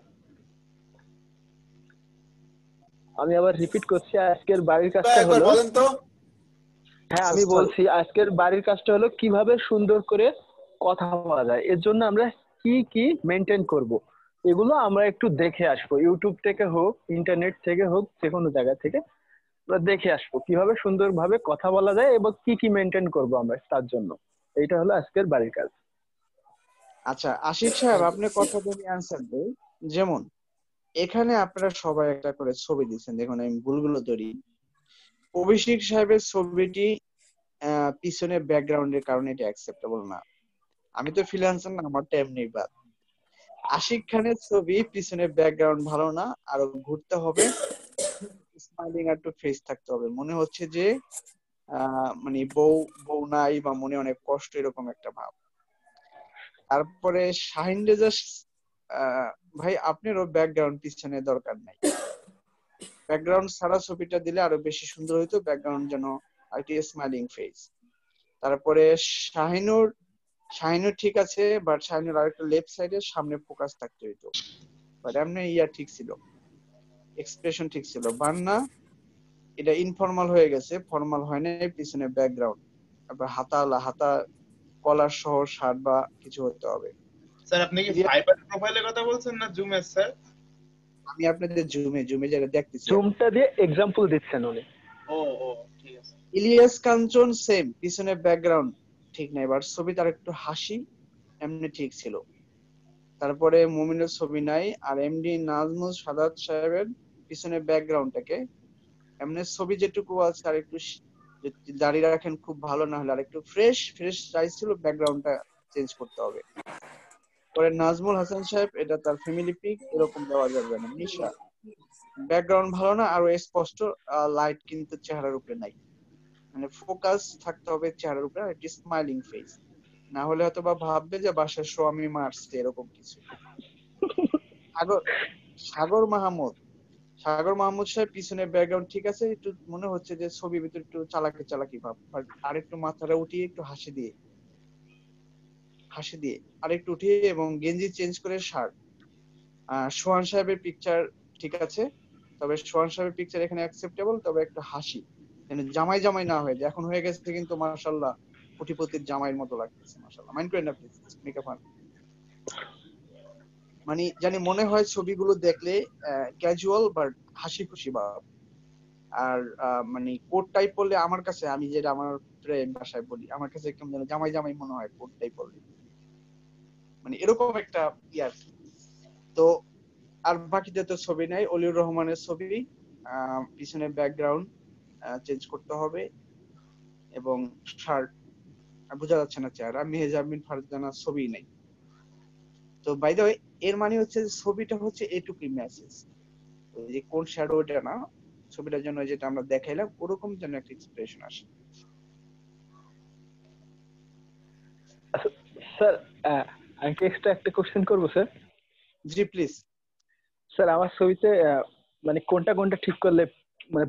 আমি আবার রিপিট করছি, আজকের বাড়ির কাজটা একবার হলো, বলেন তো। হ্যাঁ আমি বলছি, আজকের বাড়ির কাজটা হলো কিভাবে সুন্দর করে কথা বলা যায়। এর জন্য আমরা কি কি মেনটেন করব, এগুলো আমরা একটু দেখে আসবো, ইউটিউব থেকে হোক, ইন্টারনেট থেকে হোক, যে কোনো জায়গা থেকে আমরা দেখে আসবো কিভাবে সুন্দরভাবে কথা বলা যায় এবং কি কি মেনটেন করব আমরা তার জন্য। এইটা হলো আজকের বাড়ির কাজ। আচ্ছা আশিক সাহেব, আপনার কথাটা আমি অ্যান্সার দেই। যেমন এখানে আপনারা সবাই একটা করে ছবি দিচ্ছেন, দেখুন আমি ভুলগুলো ধরি। অভিষেক সাহেবের ছবিটি পিছনে ব্যাকগ্রাউন্ডের কারণে এটা অ্যাকসেপ্টেবল না। আমি তো ফ্রিল্যান্সার না, আমার টাইম নেই। বাদ। আশিক খানের ছবি পিছনে ব্যাকগ্রাউন্ড ভালো না, আরো ঘুরতে হবে, স্মাইলিং আর একটু ফেস থাকতে হবে, মনে হচ্ছে যে মানে বউ বউ নাই বা মনে অনেক কষ্ট, এরকম একটা ভাব। তারপরে শাহিন রেজা ভাই, আপনারও ব্যাকগ্রাউন্ড পিছনে দরকার নাই, ব্যাকগ্রাউন্ড ছাড়া ছবিটা দিলে আরো বেশি সুন্দর হইতো, ব্যাকগ্রাউন্ড যেন আরেকটি স্মাইলিং ফেস। তারপরে শাহিনুর শাহিনুর ঠিক আছে, বাট শাহিনুর আরেকটা লেফট সাইডে সামনে ফোকাস থাকতে হইতো, বাট এমনি ঠিক ছিল, এক্সপ্রেশন ঠিক ছিল। বান্না এটা ইনফর্মাল হয়ে গেছে, ফর্মাল হয় না, পিছনে ব্যাকগ্রাউন্ড, তারপর হাতা কলার সহ শার্ট বা কিছু হতে হবে। স্যার আপনি কি ফাইবার প্রোফাইলের কথা বলছেন না জুমের স্যার? আমি আপনাদের জুমে যারা দেখতেছি জুমটা দিয়ে এক্সাম্পল দিচ্ছেন উনি। ও ও ঠিক আছে। ইলিয়াস কাঞ্চন সেম, পিছনে ব্যাকগ্রাউন্ড ঠিক নাই, বাট ছবি তার একটু হাসি এমনি ঠিক ছিল। তারপরে মুমিনের ছবি নাই, আর এমডি নাজমুল সাদাত সাহেবের পিছনে ব্যাকগ্রাউন্ডটাকে এমনি ছবি যেটুকু আছে আর একটু যদি দাঁড়িয়ে রাখেন খুব ভালো, না হলে আর একটু ফ্রেশ ফ্রেশ চাইছিল, ব্যাকগ্রাউন্ডটা চেঞ্জ করতে হবে। পরে নাজমুল হাসান সাহেব, এটা তার ফ্যামিলি পিক, এরকম দেওয়া যাবে না। নিশা ব্যাকগ্রাউন্ড ভালো না, আরো স্পষ্ট লাইট কিন্তু চেহারার উপরে নাই, মানে ফোকাস থাকতে হবে চেহারার উপরে, আর একটি স্মাইলিং ফেস, না হলে হয়তো বা ভাববে যে বাসার স্বামী মারছে, এরকম কিছু। সাগর সাগর মাহমুদ সাগর মাহমুদ সাহেব পিছনে ব্যাকগ্রাউন্ড ঠিক আছে, একটু মনে হচ্ছে যে ছবির ভিতরে একটু চালাকি চালাকি ভাব, আর একটু মাথাটা উঠিয়ে একটু হাসি দিয়ে আর একটু উঠিয়ে এবং গেঞ্জি চেঞ্জ করে শার্ট। সোহান সাহেবের পিকচার ঠিক আছে, তবে সোহান সাহেবের পিকচার এখানে অ্যাকসেপ্টেবল, তবে একটু হাসি যেন জামাই জামাই না হয়ে যায়, এখন হয়ে গেছে কিন্তু মাশাআল্লাহ কোটিপতির জামাইয়ের মতো লাগতেছে, মাশাআল্লাহ। মাইন্ড করেন না প্লিজ, মেকআপ আর্ট, মানে জানি মনে হয় ছবিগুলো দেখলে ক্যাজুয়াল বাট হাসি খুশি ভাব। আর মানে কোট টাই পরলে আমার কাছে, আমি যেটা আমার ফ্রেন্ড বাসায় বলি, আমার কাছে কেমন যেন জামাই জামাই মনে হয় কোট টাই পরলে, মানে এরকম একটা ইয়ার। তো আর বাকিতে তো ছবি নাই, অলিউর রহমানের ছবি, পিছনে ব্যাকগ্রাউন্ড চেঞ্জ করতে হবে এবং শার্ট, বোঝা যাচ্ছে না চেহারা। মেহেজাবিন ফারজানার ছবি নাই। তো বাই দ্য ওয়ে, এর মানে হচ্ছে যে ছবিটা হচ্ছে এটুকুই মেসেজ, ওই যে কোন শ্যাডো, ওটা না, ছবিটার জন্য যেটা আমরা দেখাইলাম ওরকম যেন একটা এক্সপ্রেশন আসে। আচ্ছা স্যার, আমি কি এক্সট্রা একটা কোশ্চেন করবো স্যার? G please. স্যার আমার ছবিতে মানে কোনটা কোনটা ঠিক করলে মানে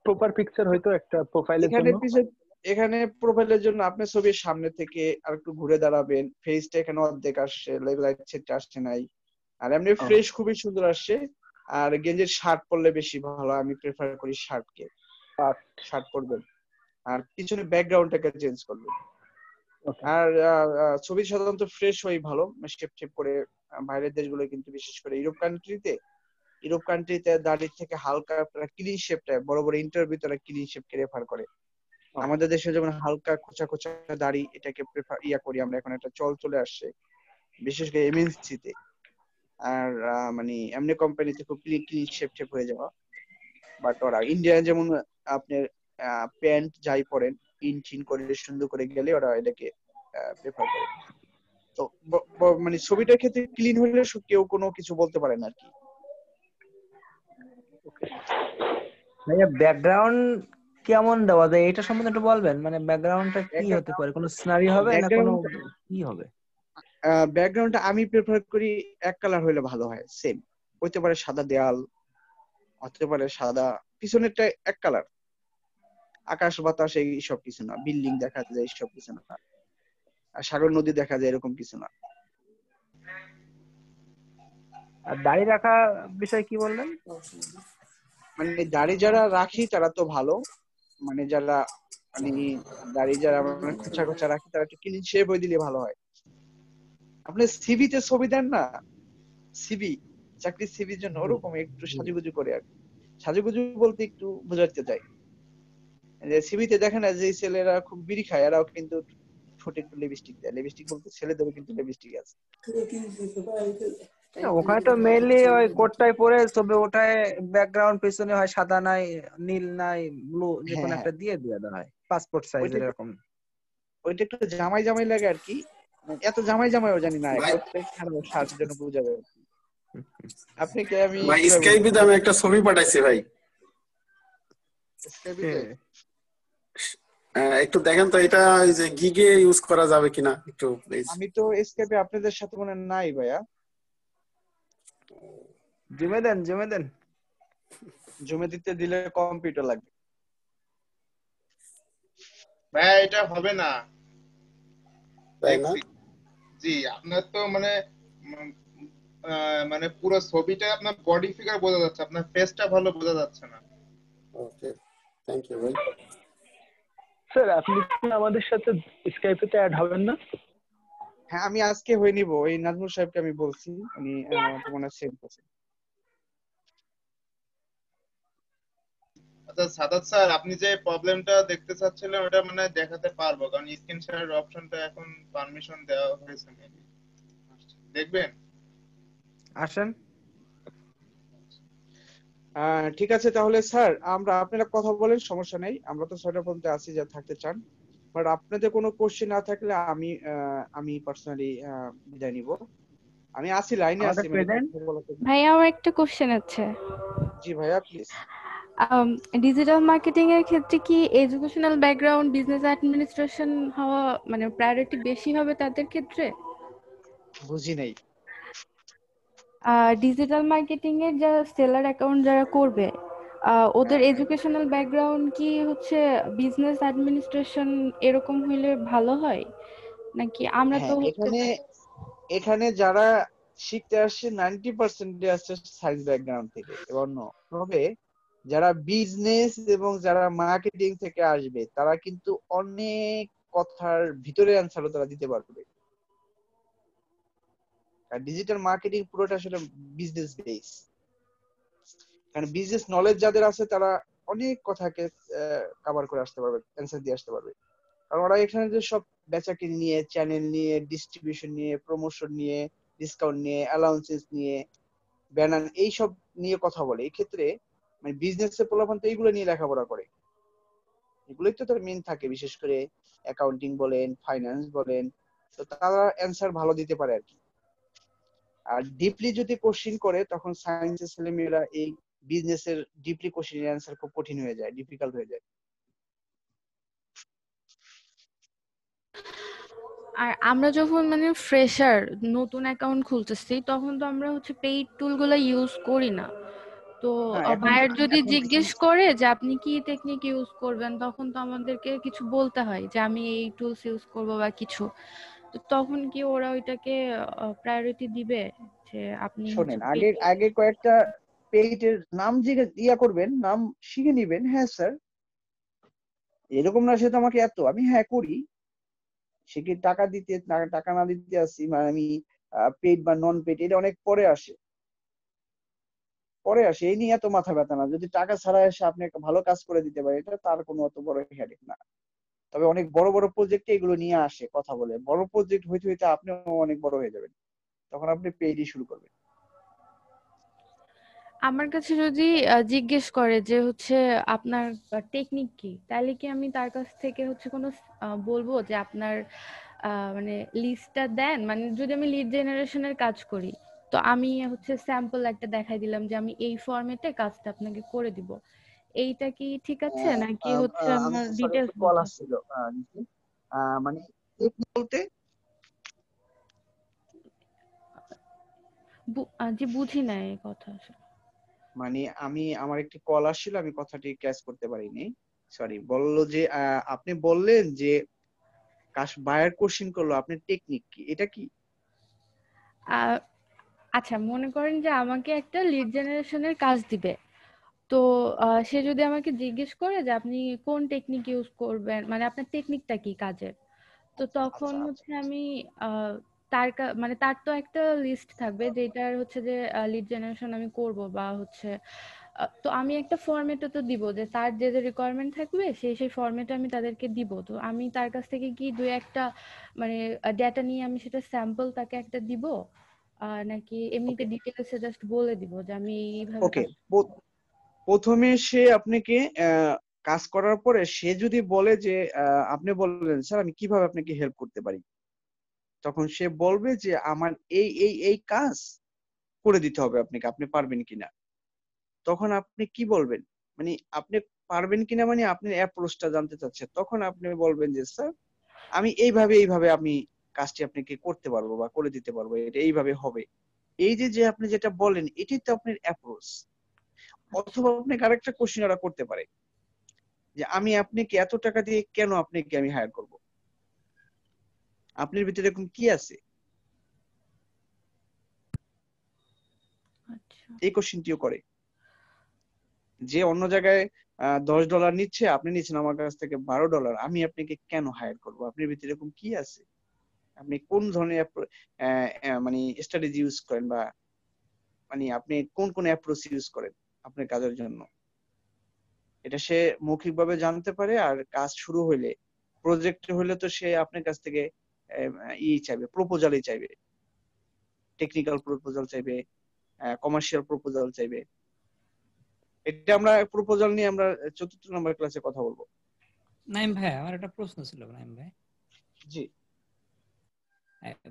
প্রপার পিকচার হয়তো একটা প্রোফাইলের এখানে জন্য? এখানে প্রোফাইলের জন্য আপনি ছবির সামনে থেকে আর একটু ঘুরে দাঁড়াবেন, ফেসটা এখানে অর্ধেক আসছে, লাইট সেটটা আসছে নাই, আর এমনি ফ্রেশ খুবই সুন্দর আসছে। আর গেঞ্জির শার্ট পরলে বেশি ভালো, আমি প্রেফার করি শার্টকে, শার্ট পরবেন। আর পিছনে ব্যাকগ্রাউন্ডটাকে চেঞ্জ করবেন। আর ছবি সাধারণত ফ্রেশ হই ভালো, শেপ শেপ করে। বাইরের দেশগুলো কিন্তু বিশেষ করে ইউরোপ কান্ট্রিতে দাড়ি থেকে হালকা ক্লিন শেপটা, বড় বড় ইন্টারভিউ তারা ক্লিন শেপকে রেফার করে। আমাদের দেশে যেমন হালকা খোঁচা খোঁচা দাড়ি, এটাকে প্রেফার করি আমরা, এখন একটা চলে আসছে বিশেষ করে এমএনসি তে। আর মানে এমনি কোম্পানিতে খুব ক্লিন শেপ হয়ে যাওয়া। বাট ওরা ইন্ডিয়া যেমন আপনার প্যান্ট যাই পরেন ইন চিন করে সুন্দর করে গেলে ওরা এটাকে প্রেফার করে। তো মানে ছবিটার ক্ষেত্রে ক্লিন হলে কেউ কোনো কিছু বলতে পারে না আর কি। ভাইয়া ব্যাকগ্রাউন্ড কেমন দেওয়া যায় এটা সম্বন্ধে একটু বলবেন? মানে ব্যাকগ্রাউন্ডটা কি হতে পারে? কোনো সিনারি হবে না কোনো কি হবে? ব্যাকগ্রাউন্ডটা আমি প্রেফার করি এক কালার হলে ভালো হয়, সেম হইতে পারে সাদা দেয়াল, হতে পারে সাদা, পিছনেরটা এক কালার, আকাশ বাতাস এই সব কিছু না, বিল্ডিং দেখা যায় এইসব কিছু না, আর সাগর নদী দেখা যায় এরকম কিছু না। আর দাড়ি রাখা বিষয় কি বললেন? মানে দাড়ি যারা রাখি তারা তো ভালো, মানে যারা মানে দাড়ি যারা মানে খোঁচা খোঁচা রাখি তারা একটু ক্লিন শেভ হয়ে দিলে ভালো হয়। আপনি সিভি তে ছবি দেন না, সিভি চাকরির সিভির জন্য ওরকম একটু সাজুগুজু করে আর কি। সাজুগুজু বলতে একটু বোঝাতে চাই যে সিভিতে দেখেন না যে ছেলেরা খুব বিড়ি খায়, এরাও কিন্তু ঠোঁটে একটু লিপস্টিক দেয়। লিপস্টিক বলতে ছেলেদেরও কিন্তু লিপস্টিক আছে। ওখানে তো মেইনলি ওই কোটটাই পরে ছবি ওঠায়, ব্যাকগ্রাউন্ড পিছনে হয় সাদা নাই নীল নাই ব্লু, যে কোনো একটা দিয়ে দেওয়া হয় পাসপোর্ট সাইজের এরকম। ওইটা একটু জামাই জামাই লাগে আর কি, এত জামাই জামাইও জানি না, সার্চের জন্য বুঝাবে। আপনি কি আমি ভাই স্কাইপে আমি একটা ছবি পাঠাইছি ভাই, একটু দেখেন তো এটা ওই যে গিগে ইউজ করা যাবে কিনা একটু প্লিজ। আমি তো স্কাইপে আপনাদের সাথে মনে নাই ভাইয়া। জুমে দেন জুমে দিতে দিলে কম্পিউটার লাগবে ভাইয়া, এটা হবে না। তাই না? জি, আপনার তো মানে মানে পুরো ছবিটা আপনার বডি ফিগার বোঝা যাচ্ছে, আপনার ফেসটা ভালো বোঝা যাচ্ছে না। ওকে, থ্যাংক ইউ ভাই। স্যার আপনি কি আমাদের সাথে স্কাইপে তে অ্যাড হবেন না? হ্যাঁ, আমি আজকে হয়ে নিব, ওই নাজমুল সাহেবকে আমি বলছি, উনি আমাকে মনে হয় সেভ করছে। আচ্ছা সাদাত স্যার, আপনি যে প্রবলেমটা দেখতে চাচ্ছিলেন ওটা মানে দেখাতে পারবো, কারণ স্ক্রিন শেয়ারের অপশনটা এখন পারমিশন দেওয়া হয়েছে মেবি, দেখবেন। আসেন। ঠিক আছে তাহলে স্যার, আপনারা কথা বলেন, সমস্যা নেই, আমরা তো 6টা পর্যন্ত আছি যা থাকতে চান। বাট আপনাদের কোনো কোশ্চেন না থাকলে আমি পার্সোনালি বিদায় নিব। আমি আছি, লাইনে আছি, মানে কথা বলার জন্য। ভাইয়া আমার একটা কোশ্চেন আছে। জি ভাইয়া প্লিজ। ডিজিটাল মার্কেটিং এর ক্ষেত্রে কি এডুকেশনাল ব্যাকগ্রাউন্ড, বিজনেস অ্যাডমিনিস্ট্রেশন হওয়া মানে প্রায়োরিটি বেশি হবে তাদের ক্ষেত্রে? বুঝি নাই। ডিজিটাল মার্কেটিং এর যারা সেলার অ্যাকাউন্ট যারা করবে, ওদের এডুকেশনাল ব্যাকগ্রাউন্ড কি হচ্ছে বিজনেস অ্যাডমিনিস্ট্রেশন এরকম হইলে ভালো হয় নাকি? আমরা তো এখানে যারা শিখতে আসছে 90% আসছে সায়েন্স ব্যাকগ্রাউন্ড থেকে, তবে যারা বিজনেস এবং যারা মার্কেটিং থেকে আসবে তারা কিন্তু অনেক কথার ভিতরে অ্যান্সারও তারা দিতে পারবে। আর ডিজিটাল মার্কেটিং পুরোটা আসলে বিজনেস বেস, কারণ বিজনেস নলেজ যাদের আছে তারা অনেক কথাকে কভার করে আসতে পারবে, অ্যান্সার দিয়ে আসতে পারবে। কারণ ওরা এখানে যে সব বেচাকেনি নিয়ে, চ্যানেল নিয়ে, ডিস্ট্রিবিউশন নিয়ে, প্রমোশন নিয়ে, ডিসকাউন্ট নিয়ে, অ্যালাউন্সেস নিয়ে, ব্যানার এইসব নিয়ে কথা বলে। এই ক্ষেত্রে মানে বিজনেসের পোলাপান তো এইগুলো নিয়ে লেখাপড়া করে, এগুলোই তো তার মেইন থাকে, বিশেষ করে অ্যাকাউন্টিং বলেন, ফাইন্যান্স বলেন, তো তারা অ্যান্সার ভালো দিতে পারে আর কি। আর ডিপলি যদি কোশ্চিন করে তখন সায়েন্সের ছেলেমেয়েরা এই বিজনেসের ডিপলি কোশ্চিনের অ্যান্সার খুব কঠিন হয়ে যায়, ডিফিকাল্ট হয়ে যায়। আর আমরা যখন মানে ফ্রেশার নতুন অ্যাকাউন্ট খুলতেছি তখন তো আমরা হচ্ছে পেইড টুলগুলো ইউজ করি না। তো না এখন বায়ার যদি এখন জিজ্ঞেস করে যে আপনি কি টেকনিক ইউজ করবেন, তখন তো আমাদেরকে কিছু বলতে হয় যে আমি এই টুলস ইউজ করব বা কিছু। তো তখন কি ওরা ওইটাকে প্রায়োরিটি দিবে যে আপনি হচ্ছে শোনেন, আগে আগে কয়েকটা পেইটের নাম জিজ্ঞেস ইয়া করবেন, নাম শিখে নিবেন। হ্যাঁ স্যার, এরকম না সে তো আমাকে এত, আমি হ্যাঁ করি। সে কি টাকা দিতে টাকা না দিতে আসি, মানে আমি পেইড বা নন পেইড এটা অনেক পরে আসে, এই নিয়ে এত মাথা ব্যথা না। যদি টাকা ছাড়া এসে আপনি একটা ভালো কাজ করে দিতে পারে, এটা তার কোনো অত বড় হেডেক না। তবে অনেক বড় বড় প্রজেক্টে এগুলো নিয়ে আসে কথা বলে, বড় প্রজেক্ট হইতে হইতে আপনিও অনেক বড় হয়ে যাবেন, তখন আপনি পেইডই শুরু করবেন। আমার কাছে যদি জিজ্ঞেস করে যে হচ্ছে আপনার টেকনিক কি, তাহলে কি আমি তার কাছ থেকে হচ্ছে কোনো বলবো যে আপনার মানে লিস্টটা দেন, মানে যদি আমি লিড জেনারেশনের কাজ করি, তো আমি হচ্ছে স্যাম্পল একটা দেখাই দিলাম যে আমি এই ফরম্যাটে কাজটা আপনাকে করে দিব, এইটা কি ঠিক আছে নাকি হচ্ছে আমি আমার সরি, ডিটেলস একটু কল বলতে হবে? আসছিল। মানে টেকনিক বলতে জি বুঝি না এই কথা আসলে। মানে আমার একটি কল আসছিল, আমি কথাটি ক্যাচ করতে পারিনি। সরি, বললো যে আপনি বললেন যে বায়ার কোশ্চেন করলো আপনার টেকনিক কি, এটা কি? আহ, আচ্ছা মনে করেন যে আমাকে একটা লিড জেনারেশনের কাজ দিবে, তো সে যদি আমাকে জিজ্ঞেস করে যে আপনি কোন টেকনিক ইউজ করবেন, মানে আপনার টেকনিকটা কি কাজের, তো তখন আচ্ছা আচ্ছা হচ্ছে আমি আহ, মানে তার তো একটা লিস্ট থাকবে যেটার হচ্ছে যে লিড জেনারেশন আমি করব বা হচ্ছে তো আমি একটা ফরম্যাটে তো দিব যে তার যে যে রিকোয়ারমেন্ট থাকবে সেই ফরম্যাটে আমি তাদেরকে দিব। তো আমি তার কাছ থেকে কি দুই একটা মানে ডেটা নিয়ে আমি সেটা স্যাম্পল তাকে একটা দিব, নাকি এমনিতে ওকে ডিটেলসে জাস্ট বলে দিব যে আমি এইভাবে ওকে। কাজ। প্রথমে সে আপনাকে কাজ করার পরে সে যদি বলে যে আপনি বললেন স্যার আমি কিভাবে আপনাকে হেল্প করতে পারি, তখন সে বলবে যে আমার এই কাজ করে দিতে হবে আপনাকে, আপনি পারবেন কিনা। তখন আপনি কি বলবেন, মানে আপনি পারবেন কিনা মানে আপনি অ্যাপ্রোচটা জানতে চাচ্ছেন, তখন আপনি বলবেন যে স্যার আমি এইভাবে আমি কাজটি আপনাকে করতে পারবো বা করে দিতে পারবো, এটা এইভাবে হবে। এই যে যে আপনি যেটা বলেন এটাই তো আপনার অ্যাপ্রোচ। আচ্ছা অথবা আপনাকে আরেকটা কোশ্চেন ওরা করতে পারে যে আমি আপনাকে এত টাকা দিয়ে কেন আপনাকে আমি হায়ার করব, আপনার ভিতরে এরকম কি আছে, আচ্ছা এই কোশ্চেনটিও করে। যে অন্য জায়গায় $10 নিচ্ছে, আপনি নিচ্ছেন আমার কাছ থেকে $12, আমি আপনাকে কেন হায়ার করব, আপনার ভিতরে এরকম কি আছে, আপনি কোন ধরনের মানে স্ট্র্যাটেজি ইউজ করেন, বা মানে আপনি কোন কোন অ্যাপ্রোচ ইউজ করেন আপনার কাজের জন্য। এটা সে মৌখিকভাবে জানতে পারে, আর কাজ শুরু হইলে, প্রজেক্ট হইলে তো সে আপনার কাছ থেকে চাইবে, প্রপোজালই চাইবে, টেকনিক্যাল প্রপোজাল চাইবে, কমার্শিয়াল প্রপোজাল চাইবে। এটা আমরা প্রপোজাল নিয়ে আমরা 4th নম্বর ক্লাসে কথা বলবো। নাইম ভাই, আমার একটা প্রশ্ন ছিল নাইম ভাই। জি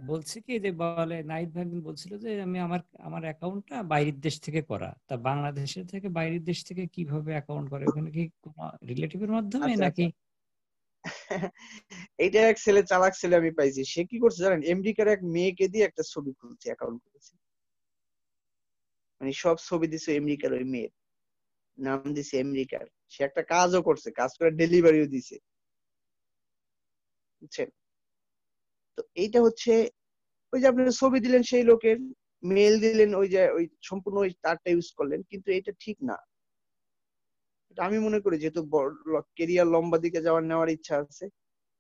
বলছি কি যে বলে নাইট ভাই বলছিল যে আমি আমার আমার অ্যাকাউন্টটা বাইরের দেশ থেকে করা, তা বাংলাদেশের থেকে বাইরের দেশ থেকে কিভাবে অ্যাকাউন্ট করে, ওখানে কি কোনো রিলেটিভের মাধ্যমে আচ্ছা নাকি? আচ্ছা। এইটা এক ছেলে, চালাক ছেলে আমি পাইছি। সে কি করছে জানেন, আমেরিকার এক মেয়েকে দিয়ে একটা ছবি খুলছে, অ্যাকাউন্ট খুলছে, মানে সব ছবি দিছে আমেরিকার ওই মেয়ের, নাম দিছে আমেরিকার। সে একটা কাজও করছে, কাজ করে ডেলিভারিও দিছে, বুঝছেন? তো এইটা হচ্ছে ওই যে আপনারা ছবি দিলেন সেই লোকের, মেল দিলেন, ওই যে ওই সম্পূর্ণ ওই তারটা ইউজ করলেন, কিন্তু এটা ঠিক না। এটা আমি মনে করি যেহেতু কেরিয়ার লম্বা দিকে যাওয়ার নেওয়ার ইচ্ছা আছে,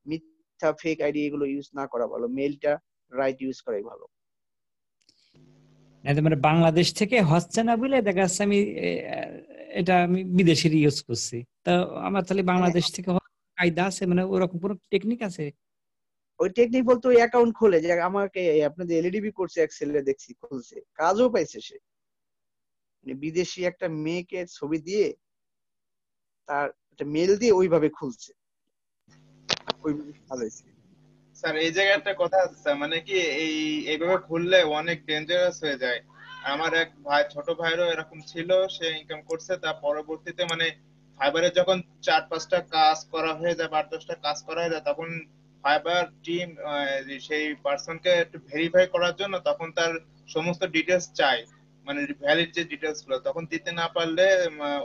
মিথ্যা ফেক আইডি এগুলো ইউজ না করা ভালো, মেলটা রাইট ইউজ করাই ভালো। মানে বাংলাদেশ থেকে হচ্ছে না বলে দেখা যাচ্ছে আমি এটা আমি বিদেশের ইউজ করছি, তা আমার তাহলে হ্যাঁ, বাংলাদেশ থেকে কায়দা আছে, মানে ওরকম কোনো টেকনিক আছে? ওই টেকনিক বলতে ওই অ্যাকাউন্ট খোলে, যে আমাকে আপনাদের এলইডিবি করছে, এক ছেলে দেখছি খুলছে, কাজও পাইছে সে, মানে বিদেশি একটা মেয়েকে ছবি দিয়ে তার একটা মেল দিয়ে ওইভাবে খুলছে, ওইভাবে ভালো হয়েছে। স্যার এই জায়গায় একটা কথা আছে স্যার, মানে কি এইভাবে খুললে অনেক ডেঞ্জারাস হয়ে যায়। আমার এক ভাই, ছোট ভাইরও এরকম ছিল, সে ইনকাম করছে, তার পরবর্তীতে মানে ফাইবারে যখন 4-5টা কাজ করা হয়ে যায় বা 8-10টা কাজ করা হয়ে যায়, তখন ফাইবার টিম সেই পার্সনকে একটু ভেরিফাই করার জন্য তখন তার সমস্ত ডিটেলস চায়। মানে ভ্যালিড যে ডিটেলস গুলো, তখন দিতে না পারলে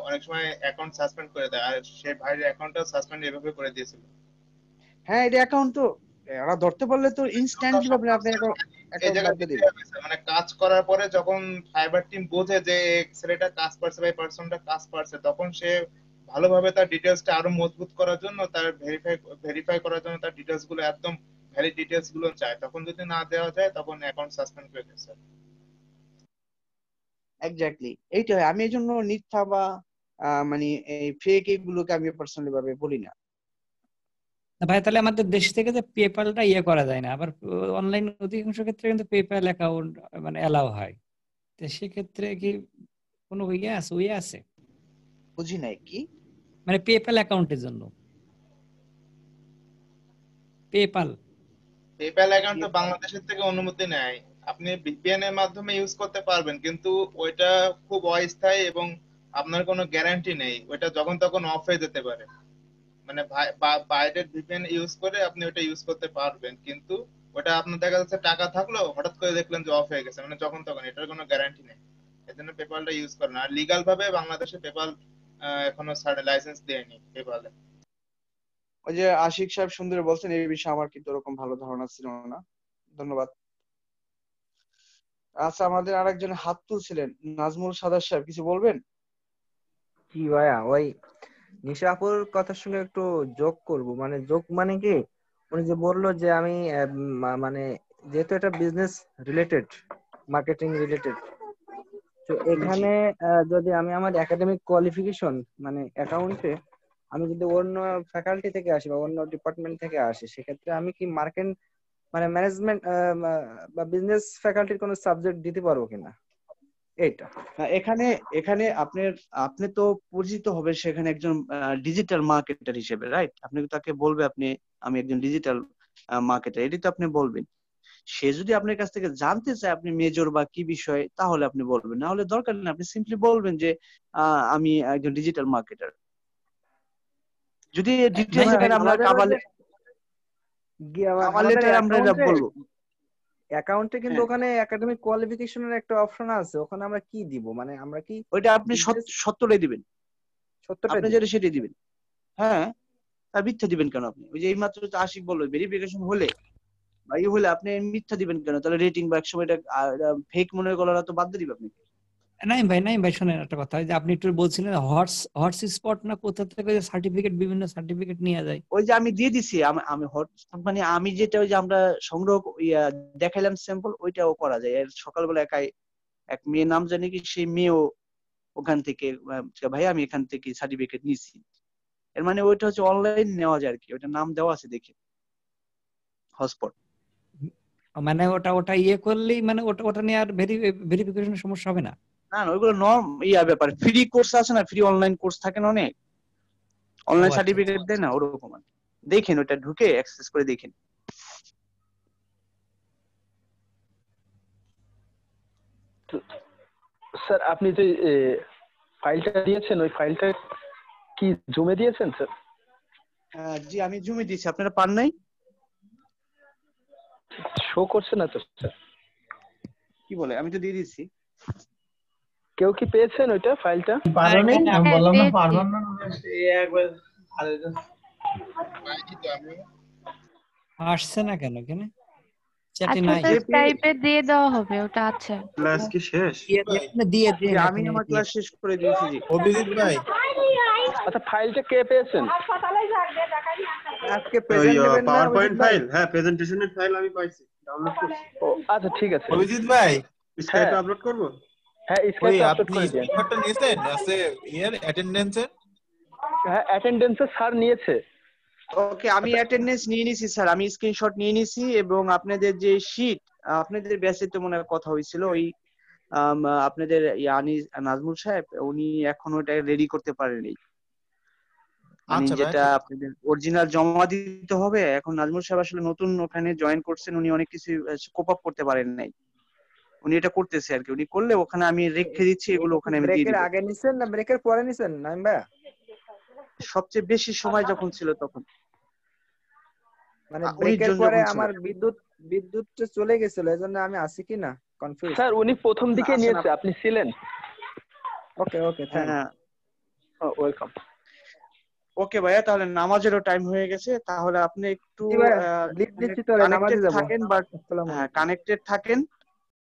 অনেক সময় অ্যাকাউন্ট সাসপেন্ড করে দেয়। আর সে ভাইয়ের অ্যাকাউন্টটা সাসপেন্ড এভাবে করে দিয়েছিল। হ্যাঁ, এটা অ্যাকাউন্ট তো ওরা ধরতে পারলে তো ইনস্ট্যান্টলি ভাবে আপনার এই অ্যাকাউন্ট জায়গায় বাদ দিতে দিবে। হয়েছে, মানে কাজ করার পরে যখন ফাইবার টিম বোঝে যে ছেলেটা কাজ পারছে বা এই পার্সনটা কাজ পারছে, তখন সে ভালোভাবে তার ডিটেলসটা আরো মজবুত করার জন্য, তার ভেরিফাই করার জন্য তার ডিটেলস গুলো একদম ভ্যালিড ডিটেলস গুলো চায়। তখন যদি না দেওয়া যায় তখন অ্যাকাউন্ট সাসপেন্ড করে দিচ্ছে। এক্স্যাক্টলি এইটাই, আমি এই জন্য মিথ্যা বা মানে এই ফেক এগুলোকে আমি পার্সোনালি ভাবে বলি না। না ভাই, তাহলে আমাদের দেশ থেকে যে পেপ্যালটা ইয়ে করা যায় না, আবার অনলাইন অধিকাংশ ক্ষেত্রে কিন্তু পেপ্যাল অ্যাকাউন্ট মানে অ্যালাউ হয়। তো সেক্ষেত্রে কি কোনো ইয়ে আছে বুঝি নাই কি মানে পেপ্যাল অ্যাকাউন্টের জন্য? পেপ্যাল অ্যাকাউন্ট তো বাংলাদেশের থেকে অনুমতি নেয়। আপনি ভিপিএন এর মাধ্যমে ইউজ করতে পারবেন, কিন্তু ওইটা খুব অস্থায়ী এবং আপনার কোনো গ্যারান্টি নেই, ওইটা যখন তখন অফ হয়ে যেতে পারে। মানে বাইরের ভিপিএন ইউজ করে আপনি ওটা ইউজ করতে পারবেন, কিন্তু ওটা আপনার দেখা যাচ্ছে টাকা থাকলো হঠাৎ করে দেখলেন যে অফ হয়ে গেছে, মানে যখন তখন, এটার কোনো গ্যারান্টি নেই। এই জন্য পেপালটা ইউজ করে না। আর লিগাল ভাবে বাংলাদেশে পেপাল এখনো লাইসেন্স দেয়নি পেপালে। ওই যে আশিক সাহেব সুন্দর বলছেন, এই বিষয়ে আমার কিন্তু ওরকম ভালো ধারণা ছিল না। ধন্যবাদ। আচ্ছা, আমাদের আরেকজন হাত তুলছিলেন, নাজমুল সাদাত সাহেব, কিছু বলবেন? কি ভাইয়া, ওই নিশাপুর কথার সঙ্গে একটু যোগ করব, মানে যোগ মানে কি, উনি যে বললো যে আমি মানে যেহেতু এটা বিজনেস রিলেটেড, মার্কেটিং রিলেটেড, তো জি। এখানে যদি আমি আমার একাডেমিক কোয়ালিফিকেশন মানে অ্যাকাউন্টে আমি যদি অন্য ফ্যাকাল্টি থেকে আসি বা অন্য ডিপার্টমেন্ট থেকে আসি, সেক্ষেত্রে আমি কি মার্কেট মানে ম্যানেজমেন্ট বা বিজনেস ফ্যাকাল্টির কোনো সাবজেক্ট দিতে পারবো কিনা এইটা? এখানে এখানে আপনি তো পরিচিত হবে সেখানে একজন ডিজিটাল মার্কেটার হিসেবে, রাইট? আপনি তাকে বলবে আমি একজন ডিজিটাল মার্কেটার, এটি তো আপনি বলবেন। সে যদি আপনার কাছ থেকে জানতে চায় আপনি মেজর বা কি বিষয়, তাহলে আপনি বলবেন, না হলে দরকার নেই, আপনি সিম্পলি বলবেন যে আমি একজন ডিজিটাল মার্কেটার। যদি ডিটেইলস এখানে আমরা কাভার লেটার আমরা এটা বলবো। অ্যাকাউন্টে কিন্তু হ্যাঁ, ওখানে একাডেমিক কোয়ালিফিকেশনের একটা অপশন আছে, ওখানে আমরা কি দিব, মানে আমরা কি ওইটা আপনি সত্যটাই দিবেন, সত্যটা আপনি দিব? যেটা সেটাই দিবেন। হ্যাঁ, আর মিথ্যা দিবেন কেন আপনি? ওই যে এইমাত্র তো আশিক বললো, ভেরিফিকেশন হলে বা ইয়ে হলে আপনি মিথ্যা দিবেন কেন? তাহলে রেটিং বা একসময় এটা ফেক মনে করলে তো বাদ দিয়ে দিবে আপনি। নাই ভাই শোনেন একটা কথা, যে আপনি একটু বলছিলেন হটস স্পট না কোথা থেকে সার্টিফিকেট, বিভিন্ন সার্টিফিকেট নিয়ে যায়। ওই যে আমি দিয়ে দিছি, আমি হটস্পট মানে আমি যেটা ওই যে আমরা সংগ্রহ দেখাইলাম স্যাম্পল, ওইটাও করা যায়। এর সকালবেলা এক মেয়ে নাম জানি কি, সেই মেয়েও ওখান থেকে ভাই আমি এখান থেকে সার্টিফিকেট নিছি। এর মানে ওইটা হচ্ছে অনলাইন নেওয়া যায় আর কি, ওইটা নাম দেওয়া আছে দেখে, হটস্পট। মানে ওটা ইয়ে করলেই মানে ওটা নিয়ে আর ভেরিফিকেশনের সমস্যা হবে না? না না, ওইগুলো নর্ম ব্যাপার। ফ্রি কোর্স আছে না, ফ্রি অনলাইন কোর্স থাকে না অনেক, ও অনলাইন আচ্ছা আচ্ছা। সার্টিফিকেট দেয় না, ওরকম আর কি। দেখেন ওটা ঢুকে অ্যাক্সেস করে দেখেন। স্যার আপনি যে ফাইলটা দিয়েছেন, ওই ফাইলটা কি জমে দিয়েছেন স্যার? জি, আমি জমে দিয়েছি, আপনারা পান নাই? শো করছে না তো স্যার। কি বলে, আমি তো দিয়ে দিচ্ছি। কেউ কি পেয়েছেন ওইটা ফাইলটা? পারো নাই, আমি বললাম না পেয়েছি। পারবেন না, একবার আসছে না কেন এখানে চ্যাটে আচ্ছা নাই? স্যার, স্কাইপে দিয়ে দেওয়া হবে, ওটা আছে। ক্লাস কি শেষ? দিয়ে জি, আমি আমার ক্লাস শেষ করে দিয়েছি। জি, অভিজিৎ ভাই, আচ্ছা ফাইলটা কে পেয়েছেন? আজকে ওই প্রেজেন্ট নেবেন না পাওয়ার পয়েন্ট অভিজিৎ ভাই? ফাইল, হ্যাঁ প্রেজেন্টেশনের ফাইল আমি পাইছি, ডাউনলোড করছি। ও আচ্ছা ঠিক আছে। অভিজিৎ ভাই, স্কাইপে হ্যাঁ আপলোড করব? হ্যাঁ, ওই স্কাইপে আপলোড আপনি করে দিন। স্ক্রিনশটটা নিয়েছেন আছে ইয়ার অ্যাটেন্ডেন্সের? হ্যাঁ অ্যাটেন্ডেন্সে স্যার নিয়েছে। ওকে, আমি অ্যাটেন্ডেন্স নিয়ে নিছি স্যার, আমি স্ক্রিনশট নিয়ে নিছি। এবং আপনাদের যে শীট, আপনাদের ব্যাচে তো মনে হয় কথা হয়েছিল, ওই আপনাদের নাজমুল সাহেব উনি এখনো এটা রেডি করতে পারেনি। মানে আচ্ছা ভাই, যেটা ঠিক আছে। আপনাদের অরিজিনাল জমা দিতে হবে। এখন নাজমুল সাহেব আসলে নতুন ওখানে জয়েন করছেন, উনি অনেক কিছু কোপ আপ করতে পারেন নাই, উনি এটা করতেছে আর কি। উনি করলে ওখানে আমি রেখে দিচ্ছি, এগুলো এটা কি ওখানে আমি দিয়ে ব্রেকের দিব। আগে নিছেন না ব্রেকের পরে নিছেন নাইম ভাই? সবচেয়ে বেশি সময় যখন ছিল তখন, মানে 19 ব্রেকের জন পরে যখন ছিল। আমার বিদ্যুৎ চলে গেছিল, এজন্য আমি আসি কি না কনফিউজ। স্যার উনি প্রথম দিকে আসেন নিয়েছে, আপনি ছিলেন। ওকে ওকে থ্যাংক হ্যাঁ ওয়েলকাম। ওকে ভাইয়া, তাহলে নামাজেরও টাইম হয়ে গেছে, তাহলে আপনি একটু জি ভাইয়া লিভ দিচ্ছি, তো নামাজে কানেক্টেড যাব। থাকেন, বাট আসসালামু আলাইকুম। কানেক্টেড থাকেন,